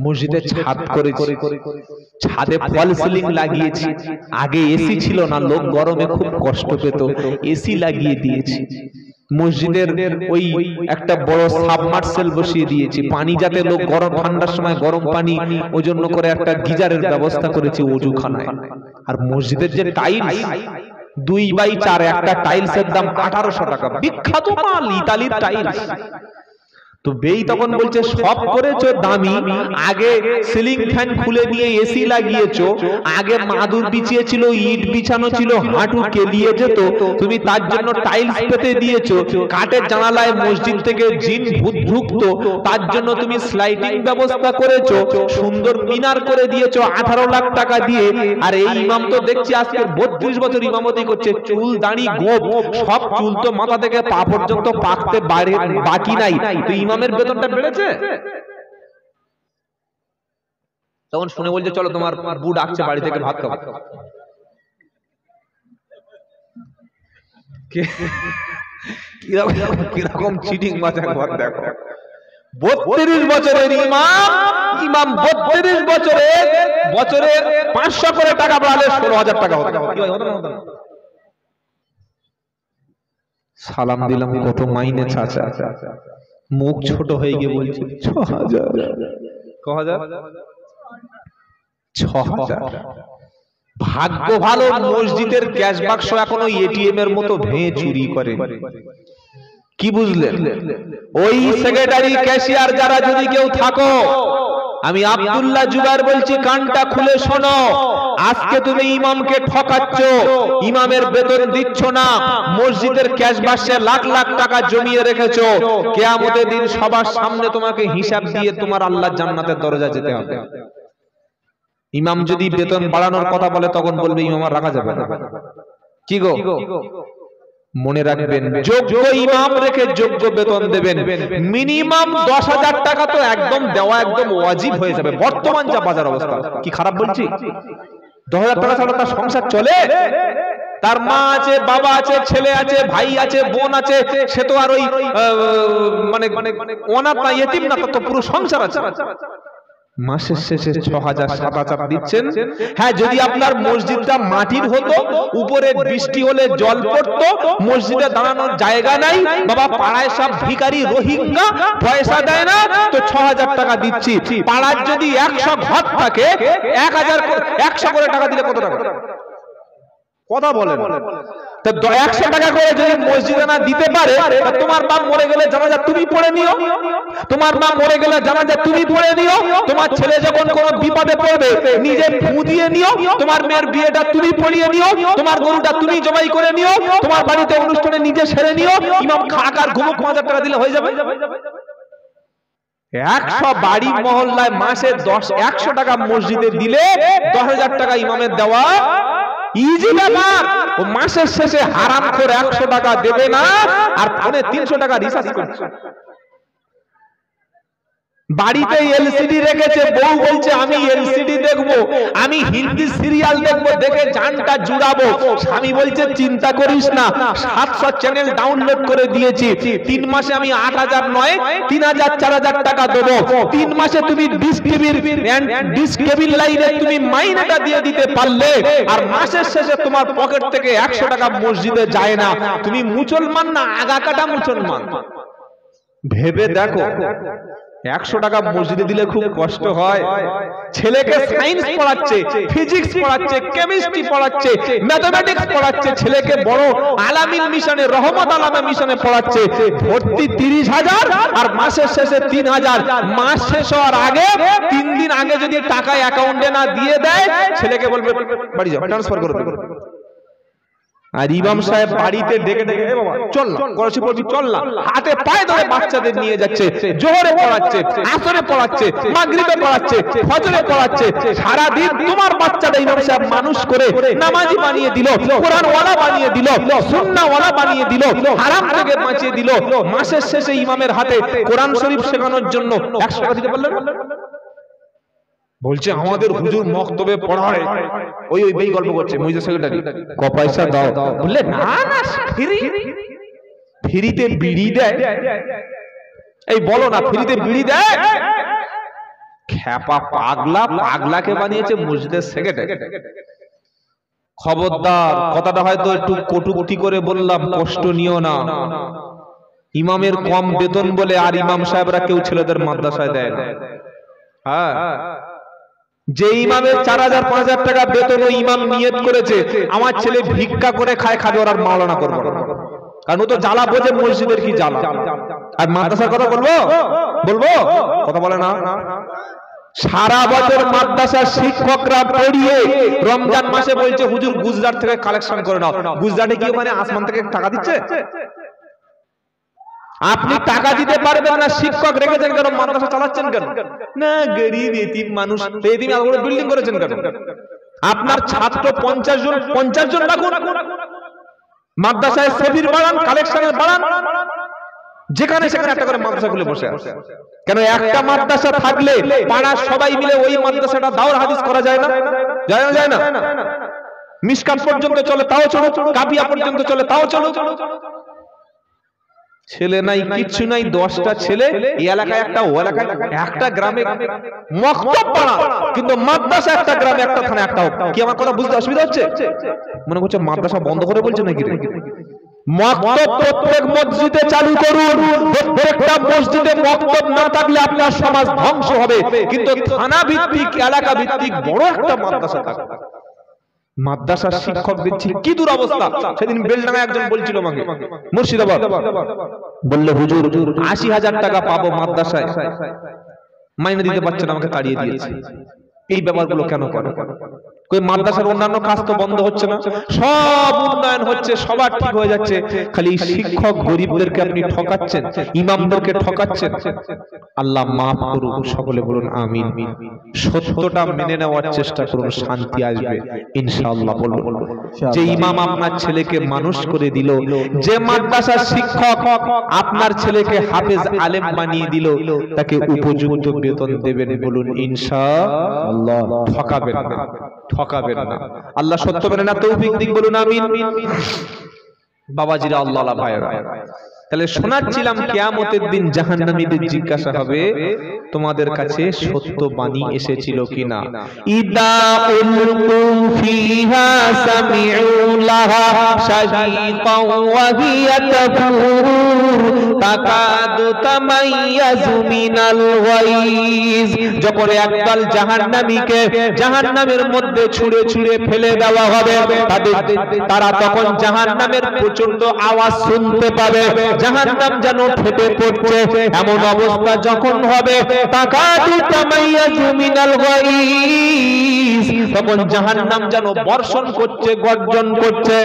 মসজিদে ছাদ করেছি, ছাদে ফল সিলিং লাগিয়েছি, আগে এসি ছিল না, লোক গরমে খুব কষ্ট পেত, এসি লাগিয়ে দিয়েছি, মসজিদের ওই একটা বড় সাবমার্সেল বসিয়ে দিয়েছি, পানি যাতে লোক গরম ঠান্ডার সময় গরম পানি ওই জন্য করে একটা গিজারের ব্যবস্থা করেছি ওযুখানায়। আর মসজিদের যে টাইলস 2x4, একটা টাইলসের দাম 1800 টাকা, বিখ্যাত মাল, ইতালির টাইলস। তো বেই তখন বলছে সব করেছো দামি, আগে সিলিং ফ্যান খুলে দিয়ে এসি লাগিয়েছো, আগে মাদুর বিছিয়েছিল, ইট বিছানো ছিল, হাঁটু কেলিয়ে যেত, তুমি তার জন্য টাইলস পেতে দিয়েছো, কাঠের জানালায় মসজিদ থেকে জিন ভূত ঢুকতো, তার জন্য তুমি স্লাইডিং ব্যবস্থা করেছো, সুন্দর মিনার করে দিয়েছো 18 লাখ টাকা দিয়ে। আর এই ইমাম তো দেখছি আজকে 32 বছর ইমামতি করছে, চুল দাড়ি গোপ সব চুল তো মাথা থেকে পা পর্যন্ত পাকতে বাকি নাই, তো ইমামের বেতনটা বেড়েছে? তখন শুনে বলছে চলো তোমার বউ ডাকছে বাড়ি থেকে, ভাত খাও। কিরকম চিটিং মাছ একবার দেখো। 32 বছরের ইমাম 32 বছরে 500 করে টাকা বাড়ালে 16,000 টাকা হতো। সালাম দিলাম, কত মাইনে চাচা, মুখ ছোট হয়ে গিয়ে বলছে 6,000। ভাগ্য ভালো মসজিদের ক্যাশ বাক্স এখনো এটিএম এর মতো ভেঙে চুরি করে, কি বুঝলেন? ওই সেক্রেটারি ক্যাশিয়ার যারা যদি কেউ থাকো, আমি আব্দুল্লাহ জুবায়ের বলছি, কানটা খুলে শোনো। আজকে তুমি ইমামকে ঠকাচ্ছ, ইমামের বেতন দিচ্ছ না, মসজিদের ক্যাশ বাক্সে লাখ লাখ টাকা জমিয়ে রেখেছো। কিয়ামতের দিন সবার সামনে তোমাকে হিসাব দিয়ে তোমার আল্লাহর জান্নাতের দরজা যেতে হবে। ইমাম যদি বেতন বাড়ানোর কথা বলে তখন বলবে ইমাম রাখা যাবে না। কি গো, মনে রাখবেন, যোগ্য ইমাম রেখে যোগ্য বেতন দেবেন। মিনিমাম 10,000 টাকা তো একদম দেওয়া একদম ওয়াজিব হয়ে যাবে। বর্তমান যা বাজার অবস্থা, কি খারাপ বলছি? 10,000 টাকা ছাড়া তার সংসার চলে? তার মা আছে, বাবা আছে, ছেলে আছে, ভাই আছে, বোন আছে, সে তো আর ওই মানে অনাথ না, ইয়েতিম না, তো পুরো সংসার আছে। মাসের শেষে 6,000 7,000 দিচ্ছেন। হ্যাঁ, যদি আপনার মসজিদটা মাটির হতো, উপরে বৃষ্টি হলে জল পড়তো, মসজিদে দাঁড়ানোর জায়গা নাই, বাবা পাড়ায় সব ভিখারি রোহিঙ্গা, পয়সা দেয় না, তো 6,000 টাকা দিচ্ছি। পাড়ার যদি 100 ঘর থাকে, 1,100 করে টাকা দিলে কত টাকা? কথা বলেন। তো 100 টাকা করে যদি মসজিদে না দিতে পারে, তোমার বাপ মরে গেলে জানাজা তুমি পড়ে নিও, তোমার মা মরে গেলে জানাজা তুমি পড়ে নিও, তোমার ছেলে যখন কোনো বিপদে পড়বে নিজে ফু দিয়ে নিও, তোমার মেয়ের বিয়েটা তুমি পড়িয়ে নিও, তোমার গরুটা তুমি জবাই করে নিও, তোমার বাড়িতে অনুষ্ঠানে নিজে সেরে নিও, ইমাম খাক আর ঘুমুক 5,000 টাকা দিলে হয়ে যাবে। 100 বাড়ি মহল্লায় মাসে 100 টাকা মসজিদে দিলে 10,000 টাকা ইমামের দেওয়া ইজি ব্যাপার। ও মাসের শেষে হারামখোর 100 টাকা দেবে না, আর ফোনে 300 টাকা রিচার্জ করছে। বাড়িতে এলসিডি রেখেছে, বউ বলছে আমি এলসিডি দেখবো, আমি হিন্দি সিরিয়াল দেখবো, দেখে জানটা জুড়াবো। স্বামী বলছে চিন্তা করিস না, 700 চ্যানেল ডাউনলোড করে দিয়েছি, 3 মাসে আমি 8,000 নয় 3,000 4,000 টাকা দেবো। 3 মাসে তুমি ডিশ কেবিল লাইনে তুমি মাইনেটা দিয়ে দিতে পারলে, আর মাসের শেষে তোমার পকেট থেকে 100 টাকা মসজিদে যায় না, তুমি মুসলমান না আগা কাটা মুসলমান? ভেবে দেখো। 100 টাকা মসজিদে দিলে খুব কষ্ট হয়। ছেলেকে সায়েন্স পড়াচ্ছে, ফিজিক্স পড়াচ্ছে, কেমিস্ট্রি পড়াচ্ছে, ম্যাথমেটিক্স পড়াচ্ছে, ছেলেকে বড় আলামিন মিশনে, রহমত আলামা মিশনে পড়াচ্ছে, ভর্তি 30,000 আর মাসের শেষে 3,000। মাস শেষ হওয়ার আগে 3 দিন আগে যদি টাকা অ্যাকাউন্টে না দিয়ে দেয়, ছেলেকে বলবে বাড়ি যাও, ট্রান্সফার করে দেবে। আর ইমাম সাহেব বাড়িতে ডেকে ডেকে এ বাবা চল না, করাচি পড়বি চল না, হাতে পায়ে ধরে বাচ্চাদের নিয়ে যাচ্ছে, জোহরে পড়াচ্ছে, আসরে পড়াচ্ছে, মাগরিবে পড়াচ্ছে, ফজরে পড়াচ্ছে। সারা দিন তোমার বাচ্চাটা ইমাম সাহেব মানুষ করে নামাজি বানিয়ে দিল, কোরআন ওয়ালা বানিয়ে দিল, সুন্নাহ ওয়ালা বানিয়ে দিল, হারাম থেকে বাঁচিয়ে দিল। মাসের শেষে ইমামের হাতে কোরআন শরীফ শেখানোর জন্য 100 টাকা দিতে পারলেন না? বলছে আমাদের হুজুর মক্তবে পড়ায়, ওই বেই গল্প করছে মসজিদ সেক্রেটারি, ক পয়সা দাও, বললে না না ফ্রি, ফ্রিতে বিড়ি দেয়। এই বলো না ফ্রিতে বিড়ি দেয়? খ্যাপা পাগলা, পাগলাকে বানিয়েছে মসজিদের সেক্রেটারি। খবরদার, কথাটা হয়তো একটু কটূক্তি করে বললাম, কষ্ট নিও না। ইমামের কম বেতন বলে আর ইমাম সাহেবরা কেউ ছেলেদের মাদ্রাসায় দেয় না। হ্যাঁ, যে ইমামের 4,000 5,000 টাকা বেতন ওই ইমাম নিয়ত করেছে আমার ছেলে ভিক্ষা করে খায়, খাবে, ওর আর মাওলানা করবে না, কারণ ও তো জ্বালা বোঝে মসজিদের কি জ্বালা। আর মাদ্রাসার কথা বলবো কথা বলে না। সারা বছর মাদ্রাসার শিক্ষকরা পড়িয়ে রমজান মাসে বলছে হুজুর গুজরাট থেকে কালেকশন করে নাও। গুজরাটে কি মানে আসমান থেকে টাকা দিচ্ছে? আপনি টাকা দিতে পারবেন না, শিক্ষক রেখেছেন কেন? মাদ্রাসা চালাচ্ছেন কেন? না গরিব এতিম মানুষ, এতিম এত বড় বিল্ডিং করেছেন কেন? আপনার ছাত্র 50 জন রাখুন, মাদ্রাসায় সবির বাড়ান, কালেকশনের বাড়ান, যেখানে সেখানে একটা করে মাদ্রাসা খুলে বসে আছে কেন? একটা মাদ্রাসা থাকলে পাড়ার সবাই মিলে ওই মাদ্রাসাটা দাওর হাদিস করা যায় না? যায় না? মিশকাত পর্যন্ত চলে তাও চলো, কাফিয়া পর্যন্ত চলে তাও চলো। ছেলে নাই, কিচ্ছু নাই, 10টা ছেলে এই এলাকায় একটা, ও এলাকায় একটা, গ্রামে মক্তব পড়া, কিন্তু মাদ্রাসা একটা গ্রামে একটা, থানা একটা। কি আমার কথা বুঝতে অসুবিধা হচ্ছে? মনে করছে মাদ্রাসা বন্ধ করে বলছে নাকি? মক্তব প্রত্যেক মসজিদে চালু করুন। প্রত্যেকটা মসজিদে মক্তব না থাকলে আপনার সমাজ ধ্বংস হবে, কিন্তু থানা ভিত্তিক, এলাকা ভিত্তিক বড় একটা মাদ্রাসা থাকবে। মাদ্রাসার শিক্ষক দিচ্ছি কি দুরবস্থা। সেদিন বেলডাঙ্গা একজন বলছিল আমাকে, মুর্শিদাবাদ, বললে হুজুর ৮০,০০০ টাকা পাবো মাদ্রাসায়, মাইনে দিতে পারছে না, আমাকে তাড়িয়ে দিয়েছে। এই ব্যাপারগুলো কেন করে? মাদ্রাসার অন্যান্য কাজ তো বন্ধ হচ্ছে না, সব উন্নয়ন হচ্ছে, সবার ঠিক হয়ে যাচ্ছে, খালি শিক্ষক গরিবদেরকে আপনি ঠকাচ্ছেন, ইমামদেরকে ঠকাচ্ছেন। আল্লাহ মাফ করুন, সকলে বলুন আমিন। সত্যটা মেনে নেওয়ার চেষ্টা করুন, শান্তি আসবে ইনশাআল্লাহ। বলুন, যে ইমাম আপনার ছেলেকে মানুষ করে দিল, যে মাদ্রাসার শিক্ষক আপনার ছেলেকে হাফেজ আলেম বানিয়ে দিল, তাকে উপযুক্ত বেতন দেবেন, বলুন ইনশাআল্লাহ। ঠকাবেন না, ঠকাবেন না। আল্লাহ সত্য মেনে না তৌফিক দিক, বলুন আমিন। বাবাজিরা, আল্লাহ ভাইরা, তাহলে শোনাচ্ছিলাম কিয়ামতের দিন জাহান্নামীদের জিজ্ঞাসা হবে, তোমাদের কাছে সত্য বাণী এসেছিল কিনা। ইদা উলকু ফিহা সামিউ লাহা শাহীকাও ওয়া হিয়া তাফুর তাকাদু তামাইয়াজু মিনাল গায়জ। যখন একদল জাহান্নামীকে জাহান্নামের মধ্যে ছুঁড়ে ছুঁড়ে ফেলে দেওয়া হবে, তারা তখন জাহান্নামের প্রচন্ড আওয়াজ শুনতে পাবে, জাহান্নাম যেন ফেটে পড়ছে। এমন অবস্থা যখন হবে, তাকাদু তামাইয়াজু মিনাল গায়জ, তখন জাহান্নাম যেন বর্ষণ করছে, গর্জন করছে।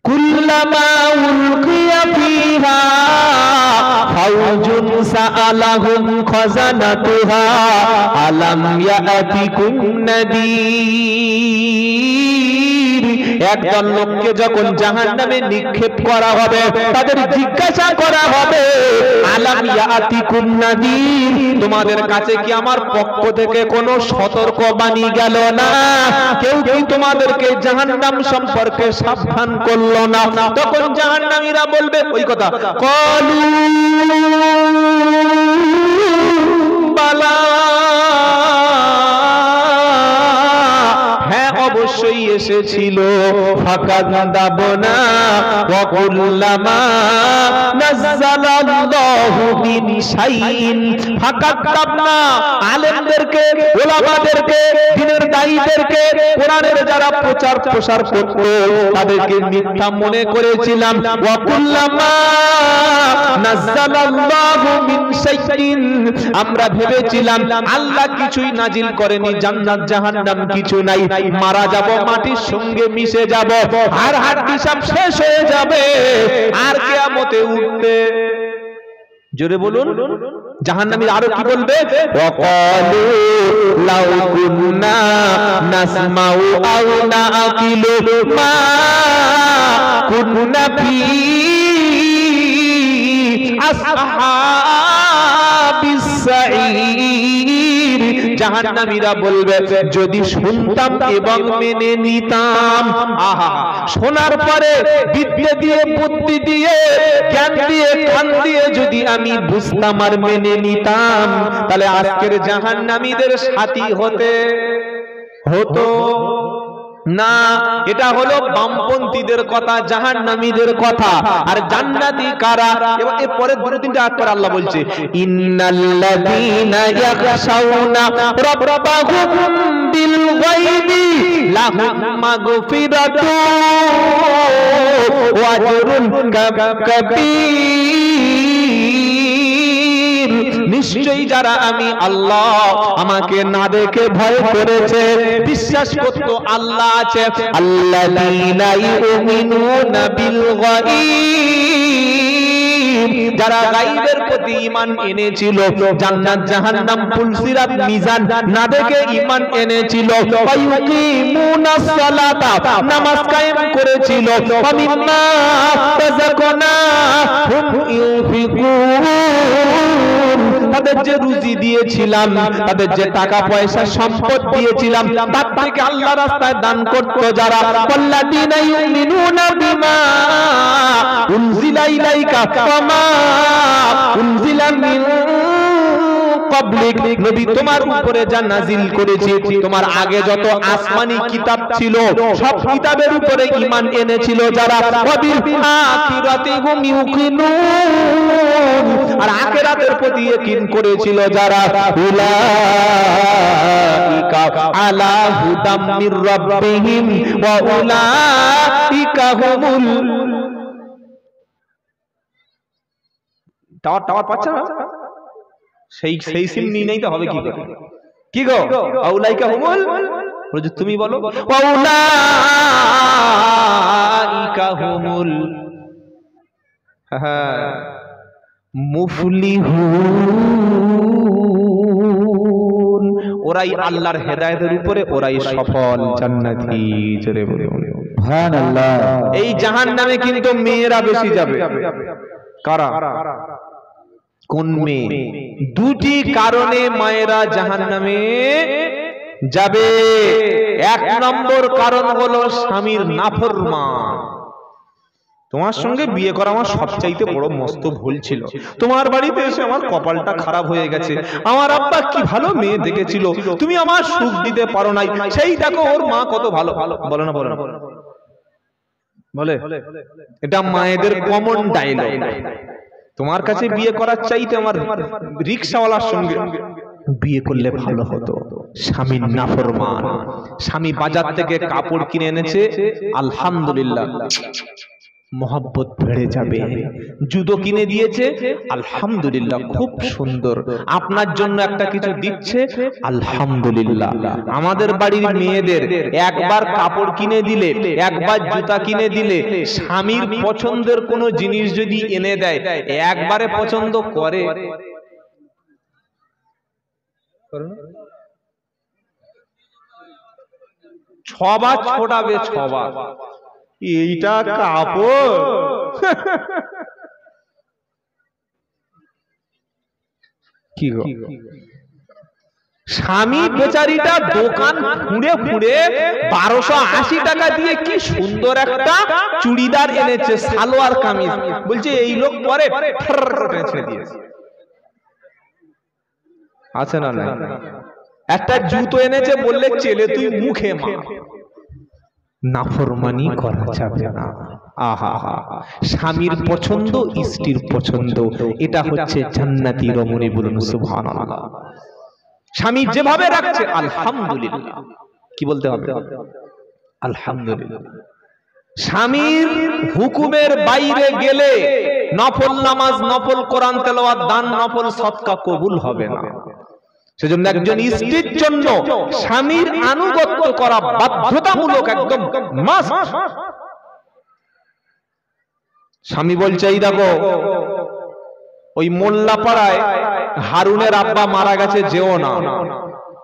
কুল্লামা উলকিয়া ফিহা ফাওজুন সাআলাহুম খাযানাতুহা আলাম ইয়াতিকুম নাযীর। একদল লোককে যখন জাহান্নামে নিক্ষেপ করা হবে, তাদের জিজ্ঞাসা করা হবে, আলাম ইয়াতিকুম নাযীর, তোমাদের কাছে কি আমার পক্ষ থেকে কোনো সতর্ক বাণী গেল না? কেউ কি তোমাদেরকে জাহান্নাম সম্পর্কে সাবধান করলো না? তখন জাহান্নামীরা বলবে ওই কথা, ক্বালু বালা, হ্যাঁ অবশ্যই এসেছিল। ফাকাযাবানা ওয়া কুল্লামা নাযালাল্লাহু মিন শাইইন, ফাকাযাবনা, আলেমদেরকে, উলামাদেরকে, দ্বীনের দায়ীদেরকে, কোরআনের যারা প্রচার প্রসার করত, তাদেরকে মিথ্যা মনে করেছিলাম। ওয়া কুল্লামা নাযালাল্লাহু মিন শাইইন, আমরা ভেবেছিলাম আল্লাহ কিছুই নাজিল করেনি, জান্নাত জাহান্নাম কিছু নাই, মারা যাব, মাটির সঙ্গে মিশে যাব, আর হাড্ডি সব শেষ হয়ে যাবে, আর কিয়ামতে উঠবে। জোরে বলুন। জাহান্নামী আরো কি বলবে? ওয়াকালু লাউ কুন্না নাসমাউ আও নাআকিলু মা কুন্না ফি আসহাবিস সাঈর। জাহান্নামীরা বলবে, যদি শুনতাম এবং মেনে নিতাম, আহা, শোনার পরে বিদ্যে দিয়ে, বুদ্ধি দিয়ে, জ্ঞান দিয়ে, কান দিয়ে যদি আমি বুঝতাম আর মেনে নিতাম, তাহলে আজকের জাহান্নামীদের সাথী হতে হতো না। এটা হলো বামপন্থীদের কথা, জাহান্নামীদের কথা। আর জান্নাতি কারা? এবং এর পরে দুটো তিনটা আয়াত পরে আল্লাহ বলছে, ইন্নাল্লাযীনা ইয়াখশাউনা রাব্বাহুম বিল গায়বি লাহুম মাগফিরাতুন ওয়া আজরুন কাবীর। নিশ্চয়ই যারা আমি আল্লাহ আমাকে না দেখে ভয় করেছে, বিশ্বাস করত আল্লাহ আছে, আল্লাযীনা ইউমিনুনা বিল গায়ব, যারা গায়বের প্রতি ঈমান এনেছিল, জান্নাত জাহান্নাম পুলসিরাত মিজান না দেখে ঈমান এনেছিল, ওয়ায়ুকিমুনাস সালাতা, নামাজ কায়েম করেছিল, ওয়ামিম্মা রাযাকনাহুম ইউনফিকুন, তাদের যে রুজি দিয়েছিলাম, তাদের যে টাকা পয়সা সম্পদ দিয়েছিলাম, তার থেকে আল্লাহ রাস্তায় দান করত যারা, ওয়াল্লাযীনা ইউমিনুনা বিমা উনজিলা ইলাইকা ওয়া মা উনজিলা মিন পাবলিক, নবী তোমার উপরে যা নাজিল করেছি তোমার আগে যত আসমানি কিতাব ছিল সব কিতাবের উপরে ঈমান এনেছিল যারা, ওয়াবিল আখিরাতি হুম ইউকিনুন, আর আখিরাতের প্রতি ইয়াকিন করেছিল যারা, উলাইকা আলা হুদাম মির রাব্বিহিম ওয়া উলাইকা হুমুল টাওয়ার পাচ্ছ না? সেই সিম নিয়ে নেই তো হবে কি করে? কি গো আউলাইকা হুমুল, তুমি বলো আউলাইকা হুমুল মুফলিহুন, ওরাই আল্লাহর হেদায়েতের উপরে ওরাই সফল জান্নাতি। জোরে বলো সুবহানাল্লাহ। এই জাহান্নামে কিন্তু মেয়েরা বেশি যাবে। কারা? কোন মেয়ে? দুটি কারণে মায়েরা জাহান্নামে যাবে। এক নম্বর কারণ হলো স্বামীর নাফরমান। তোমার সঙ্গে বিয়ে করা আমার সবচাইতে বড় মস্ত ভুল ছিল, তোমার বাড়িতে এসে আমার কপালটা খারাপ হয়ে গেছে, আমার আব্বা কি ভালো মেয়ে দেখেছিল, তুমি আমার সুখ দিতে পারো নাই, সেই দেখো ওর মা কত ভালো। বলে না, বলে না, বলে, এটা মায়েদের কমন ডায়লগ। তোমার কাছে বিয়ে করার চাইতে আমার রিকশাওয়ালার সঙ্গে বিয়ে করলে ভালো হতো। স্বামীর নাফরমান, স্বামী বাজার থেকে কাপড় কিনে এনেছে, আলহামদুলিল্লাহ মোহাব্বত বেড়ে যাবে। জুতো কিনে দিয়েছে, আলহামদুলিল্লাহ খুব সুন্দর, আপনার জন্য একটা কিছু দিচ্ছে, আলহামদুলিল্লাহ। আমাদের বাড়ির মেয়েদের একবার কাপড় কিনে দিলে, একবার জুতা কিনে দিলে, স্বামীর পছন্দের কোনো জিনিস যদি এনে দেয় একবারে পছন্দ করে, ছবার ছোটাবে, ছবার। এইটা কাপড়, কি গো? স্বামী বেচারিটা দোকান খুঁড়ে খুঁড়ে 1280 টাকা দিয়ে কি সুন্দর একটা চুড়িদার এনেছে, সালোয়ার কামিজ, বলছে এই লোক পরে ছেড়ে দিয়েছে। আছে না? না। একটা জুতো এনেছে, বললে চেলে তুই মুখে মা। নাফরমানি করা যাবে না। আহা, স্বামীর পছন্দ স্ত্রীর পছন্দ, এটা হচ্ছে জান্নাতি রমণী। বলুন সুবহানাল্লাহ। স্বামী যেভাবে রাখছে আলহামদুলিল্লাহ, কি বলতে হবে? আলহামদুলিল্লাহ। স্বামীর হুকুমের বাইরে গেলে নফল নামাজ, নফল কোরআন তেলাওয়াত, দান, নফল সদকা কবুল হবে না। সেজন্য একজন স্ত্রীর জন্য স্বামীর আনুগত্য করা বাধ্যতামূলক, একদম মাস্ট। স্বামী বলছে এই দেখো ওই মোল্লাপাড়ায় হারুনের আব্বা মারা গেছে, যেও না।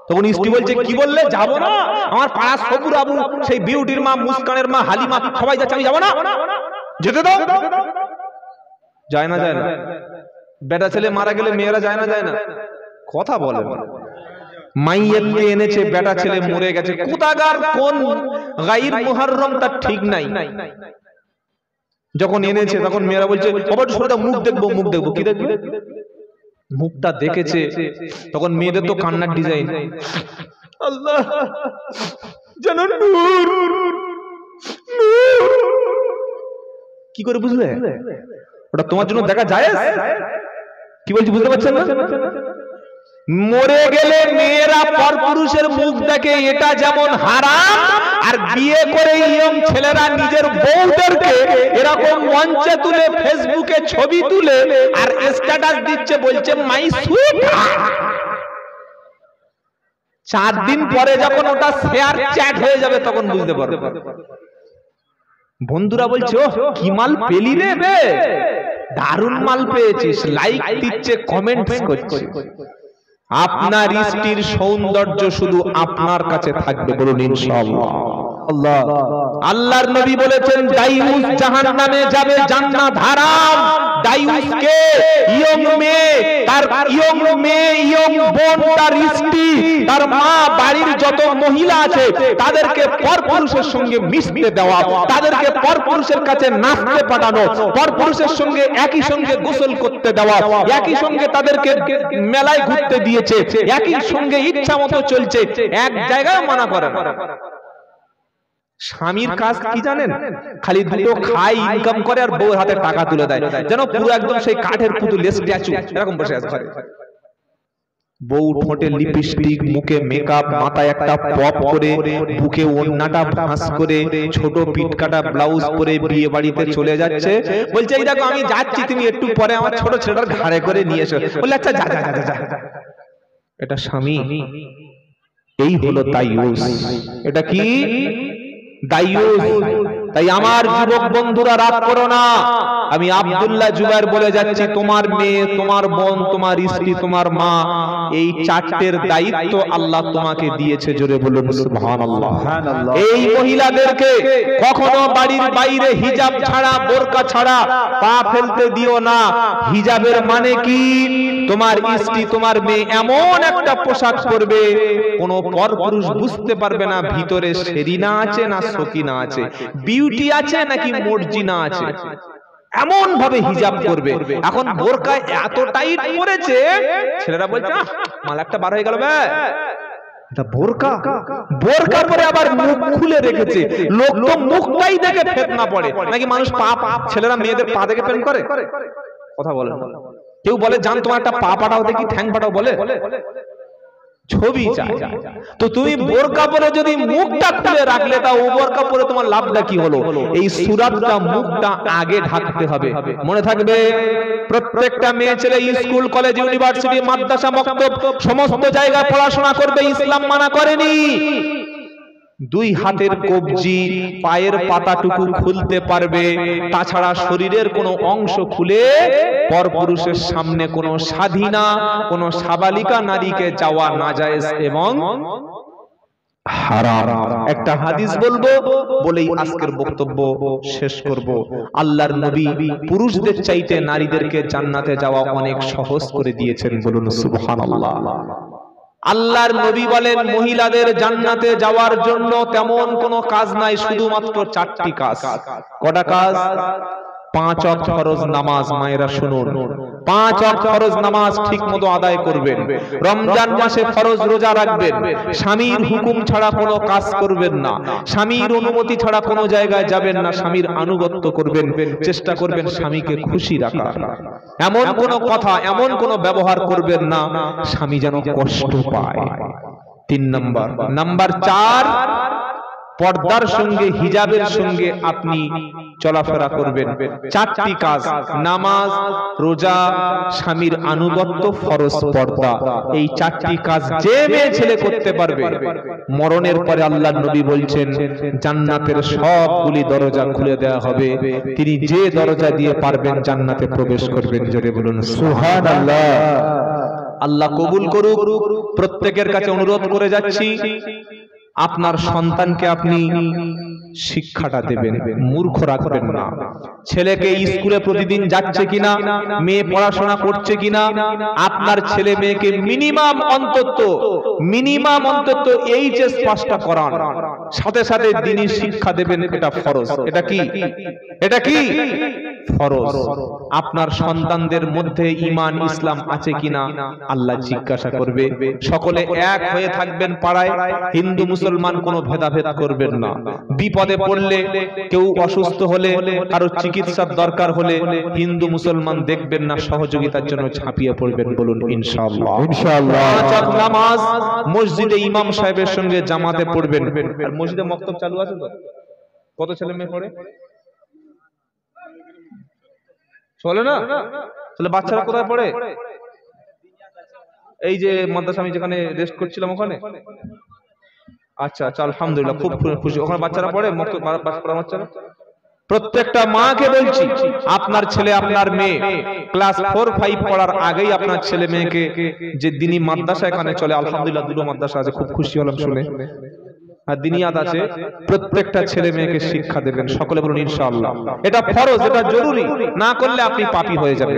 তখন স্ত্রী বলছে কি বললে? যাবো না, আমার পাড়া সবুর আবু, সেই বিউটির মা, মুস্কানের মা, হালিমা সবাই যাচ্ছে, আমি যাবো না, যেতে দাও। যায় না, যায় না। বেটা ছেলে মারা গেলে মেয়েরা যায় না, যায় না, কথা বলে। মাইয়াতকে এনেছে, বেটা ছেলে মরে গেছে, কুতাগার কোন গায়র মুহররম তার ঠিক নাই। যখন এনেছে তখন মেয়েরা বলছে বাবা সরে দাও, মুখ দেখবো, মুখ দেখবো। কি দেখবে? মুখটা দেখেছে, তখন মেয়েদের তো কান্নার ডিজাইন, আল্লাহ যেন নূর। কি করে বুঝলে? ওটা তোমার জন্য দেখা যায়? কি বলছি বুঝতে পারছেন না? মরে গেলে মেয়েরা পরপুরুষের মুখ দেখে, এটা যেমন হারাম। আর বিয়ে করে ইয়ং ছেলেরা নিজের বউদেরকে এরকম মঞ্চে তুলে, ফেসবুকে ছবি তুলে আর স্ট্যাটাস দিচ্ছে, বলছে মাই সুইট। 4 দিন পরে যখন ওটা শেয়ার চ্যাট হয়ে যাবে তখন বুঝতে পারবে। বন্ধুরা বলছে ও কি মাল পেলি রে বে, দারুণ মাল পেয়েছিস, লাইক দিচ্ছে, কমেন্টস করছে। আপনার স্ত্রীর সৌন্দর্য শুধু আপনার কাছে থাকবে, বলুন ইনশাআল্লাহ। আল্লাহ আল্লাহর নবী বলেছেন দাইউস জাহান্নামে যাবে, জান্নাত হারাম। দাইউসকে ইয়ং মেয়ে, তার ইয়ং মেয়ে, ইয়ং বোন, তার স্ত্রী, তার মা, বাড়ির যত মহিলা আছে তাদেরকে পরপুরুষের সঙ্গে মিশতে দেওয়া, তাদেরকে পরপুরুষের কাছে নাচতে পাঠানো, পরপুরুষের সঙ্গে একই সঙ্গে গোসল করতে দেওয়া, একই সঙ্গে তাদেরকে মেলায় ঘুরতে দিয়েছে, একই সঙ্গে ইচ্ছা মতো চলছে, এক জায়গায় মানা করে না। স্বামীর কাজ কি জানেন? খালি দুটো খায়, ইনকাম করে আর বউর হাতে টাকা তুলে দেয়, যেন পুরো একদম সেই কাঠের পুতুল স্ট্যাচু এরকম বসে আছে। বউ ঠোঁটে লিপস্টিক, মুখে মেকআপ, মাথায় একটা পপ করে, বুকে ওড়নাটা ভাঁজ করে, ছোট পিটকাটা ব্লাউজ পরে বিয়ে বাড়িতে চলে যাচ্ছে। বলছে এই দেখো আমি যাচ্ছি, তুমি একটু পরে আমার ছোট ছেলেটার ঘাড়ে করে নিয়ে এসো। বললে আচ্ছা যা যা যা যা। এটা স্বামী, এই হলো দাইউস। এটা কি? দাইউস। তাই আমার যুবক বন্ধুরা রাগ করো না, আমি আব্দুল্লাহ জুবায়ের বলে যাচ্ছি, তোমার মেয়ে, তোমার বোন, তোমার স্ত্রী, তোমার মা, এই চারটের দায়িত্ব আল্লাহ তোমাকে দিয়েছে। জোরে বলুন সুবহানাল্লাহ। এই মহিলাদেরকে কখনো বাড়ির বাইরে হিজাব ছাড়া, বোরকা ছাড়া পা ফেলতে দিও না। হিজাবের মানে কি? তোমার স্ত্রী, তোমার মেয়ে এমন একটা পোশাক পরবে কোন পরপুরুষ বুঝতে পারবে না ভিতরে সেরিনা আছে না সকিনা আছে, বিউটি আছে নাকি মর্জিনা আছে, এমন ভাবে হিজাব করবে। এখন বোরকা এত টাইট পরেছে, ছেলেরা বলছে মাল একটা বার হয়ে গেল, এটা বোরকা। বোরকা পরে আবার মুখ খুলে রেখেছে, লোক তো মুখটাই দেখে ফিতনা পড়ে। নাকি মানুষ পা, ছেলেরা মেয়েদের পা দেখে প্রেম করে? কথা বলে। কেউ বলে জান তোমার একটা পা পাঠাও দেখি, ঠ্যাং পাঠাও, বলে ছবি চাই। তো তুমি বোরকা পরে যদি মুখটা খুলে রাখলে, তা ও বোরকা পরে তোমার লাভটা কি হলো? এই সুরাতটা, মুখটা আগে ঢাকতে হবে। মনে থাকবে, প্রত্যেকটা মেয়ে ছেলে স্কুল, কলেজ, ইউনিভার্সিটি, মাদ্রাসা, মক্তব সমস্ত জায়গায় পড়াশোনা করবে, ইসলাম মানা করেনি। দুই হাতের কবজি, পায়ের পাতাটুকু খুলতে পারবে, তাছাড়া শরীরের কোনো অংশ খুলে পরপুরুষের সামনে কোনো স্বাধীনা, কোনো সাবালিকা নারীকে যাওয়া নাজায়েজ এবং হারাম। একটা হাদিস বলবো, বলেই আজকের বক্তব্য শেষ করব। আল্লাহর নবী পুরুষদের চাইতে নারীদেরকে জান্নাতে যাওয়া অনেক সহজ করে দিয়েছেন। বলুন সুবহানাল্লাহ। আল্লাহর নবী বলেন মহিলাদের জান্নাতে যাওয়ার জন্য তেমন কোনো কাজ নাই, শুধুমাত্র চারটি কাজ। কটা কাজ? 5 ওয়াক্ত ফরজ নামাজ। মায়েরা শুনুন, 5 ওয়াক্ত ফরজ নামাজ ঠিকমতো আদায় করবেন, রমজান মাসে ফরজ রোজা রাখবেন, স্বামীর হুকুম ছাড়া কোনো কাজ করবেন না, স্বামীর অনুমতি ছাড়া কোনো জায়গায় যাবেন না, স্বামীর আনুগত্য করবেন, চেষ্টা করবেন স্বামীকে খুশি রাখার। এমন কোনো কথা, এমন কোনো ব্যবহার করবেন না স্বামী যেন কষ্ট পায়। 3 নাম্বার। নাম্বার 4, পর্দার সঙ্গে, হিজাবের সঙ্গে আপনি চলাফেরা করবেন। 4টি কাজ: নামাজ, রোজা, স্বামীর আনুগত্য, ফরজ পর্দা। এই 4টি কাজ যে মেয়ে ছেলে করতে পারবে, মরণের পরে আল্লাহর নবী বলছেন জান্নাতের সবগুলি দরজা খুলে দেওয়া হবে, তিনি যে দরজা দিয়ে পারবেন জান্নাতে প্রবেশ করবেন। জোরে বলুন সুবহানাল্লাহ। আল্লাহ কবুল করুক। প্রত্যেকের কাছে অনুরোধ করে যাচ্ছি, আপনার সন্তানকে আপনি শিক্ষাটা দেবেন, মূর্খ রাখবেন না। ছেলেকে স্কুলে প্রতিদিন যাচ্ছে কিনা, মেয়ে পড়াশোনা করছে কিনা, আপনার ছেলে মেয়েকে মিনিমাম অন্তত এইচএস পাসটা করান, সাথে সাথে দ্বীনি শিক্ষা দেবেন। এটা ফরজ। এটা কি ফরজ। আপনার সন্তানদের মধ্যে ঈমান, ইসলাম আছে কিনা আল্লাহ জিজ্ঞাসা করবে। সকলে এক হয়ে থাকবেন পাড়ায়, হিন্দু মুসলমান কোনো ভেদাভেদ করবেন না। বিপদে পড়লে, কেউ অসুস্থ হলে, কারো চিকিৎসার দরকার হলে হিন্দু মুসলমান দেখবেন না, সহযোগিতার জন্য ঝাঁপিয়ে পড়বেন। বলুন ইনশাআল্লাহ। ইনশাআল্লাহ। 5 ওয়াক্ত নামাজ মসজিদে ইমাম সাহেবের সঙ্গে জামাতে পড়বেন। আর মসজিদে মক্তব চালু আছে তো? কত ছেলে মেয়ে পড়ে? চলে না? তাহলে বাচ্চারা কোথায় পড়ে? এই যে মাদ্রাসা আমি যেখানে রেস্ট করছিলাম ওখানে। আচ্ছা আচ্ছা, আলহামদুলিল্লাহ, খুব খুশি। ওখানে বাচ্চারা পড়ে, বাচ্চারা। প্রত্যেকটা মাকে বলছি, আপনার ছেলে, আপনার মেয়ে ক্লাস 4-5 পড়ার আগেই আপনার ছেলে মেয়েকে যে দ্বীনি মাদ্রাসা এখানে চলে, আলহামদুলিল্লাহ 2টো মাদ্রাসা আছে, খুব খুশি হলাম শুনে। আর দিনিয়াত আছে, প্রত্যেকটা ছেলে মেয়েকে শিক্ষা দেবেন। সকলে বলুন ইনশাআল্লাহ। এটা ফরজ, এটা জরুরি, না করলে আপনি পাপী হয়ে যাবেন।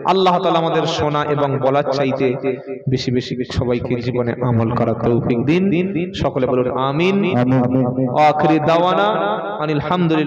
আল্লাহ তাআলা আমাদের শোনা এবং বলার চাইতে বেশি বেশি সবাইকে জীবনে আমল করার তৌফিক দিন। সকলে বলুন আমিন। আখিরি দাওয়ানা আনিল হামদুলিল্লাহ।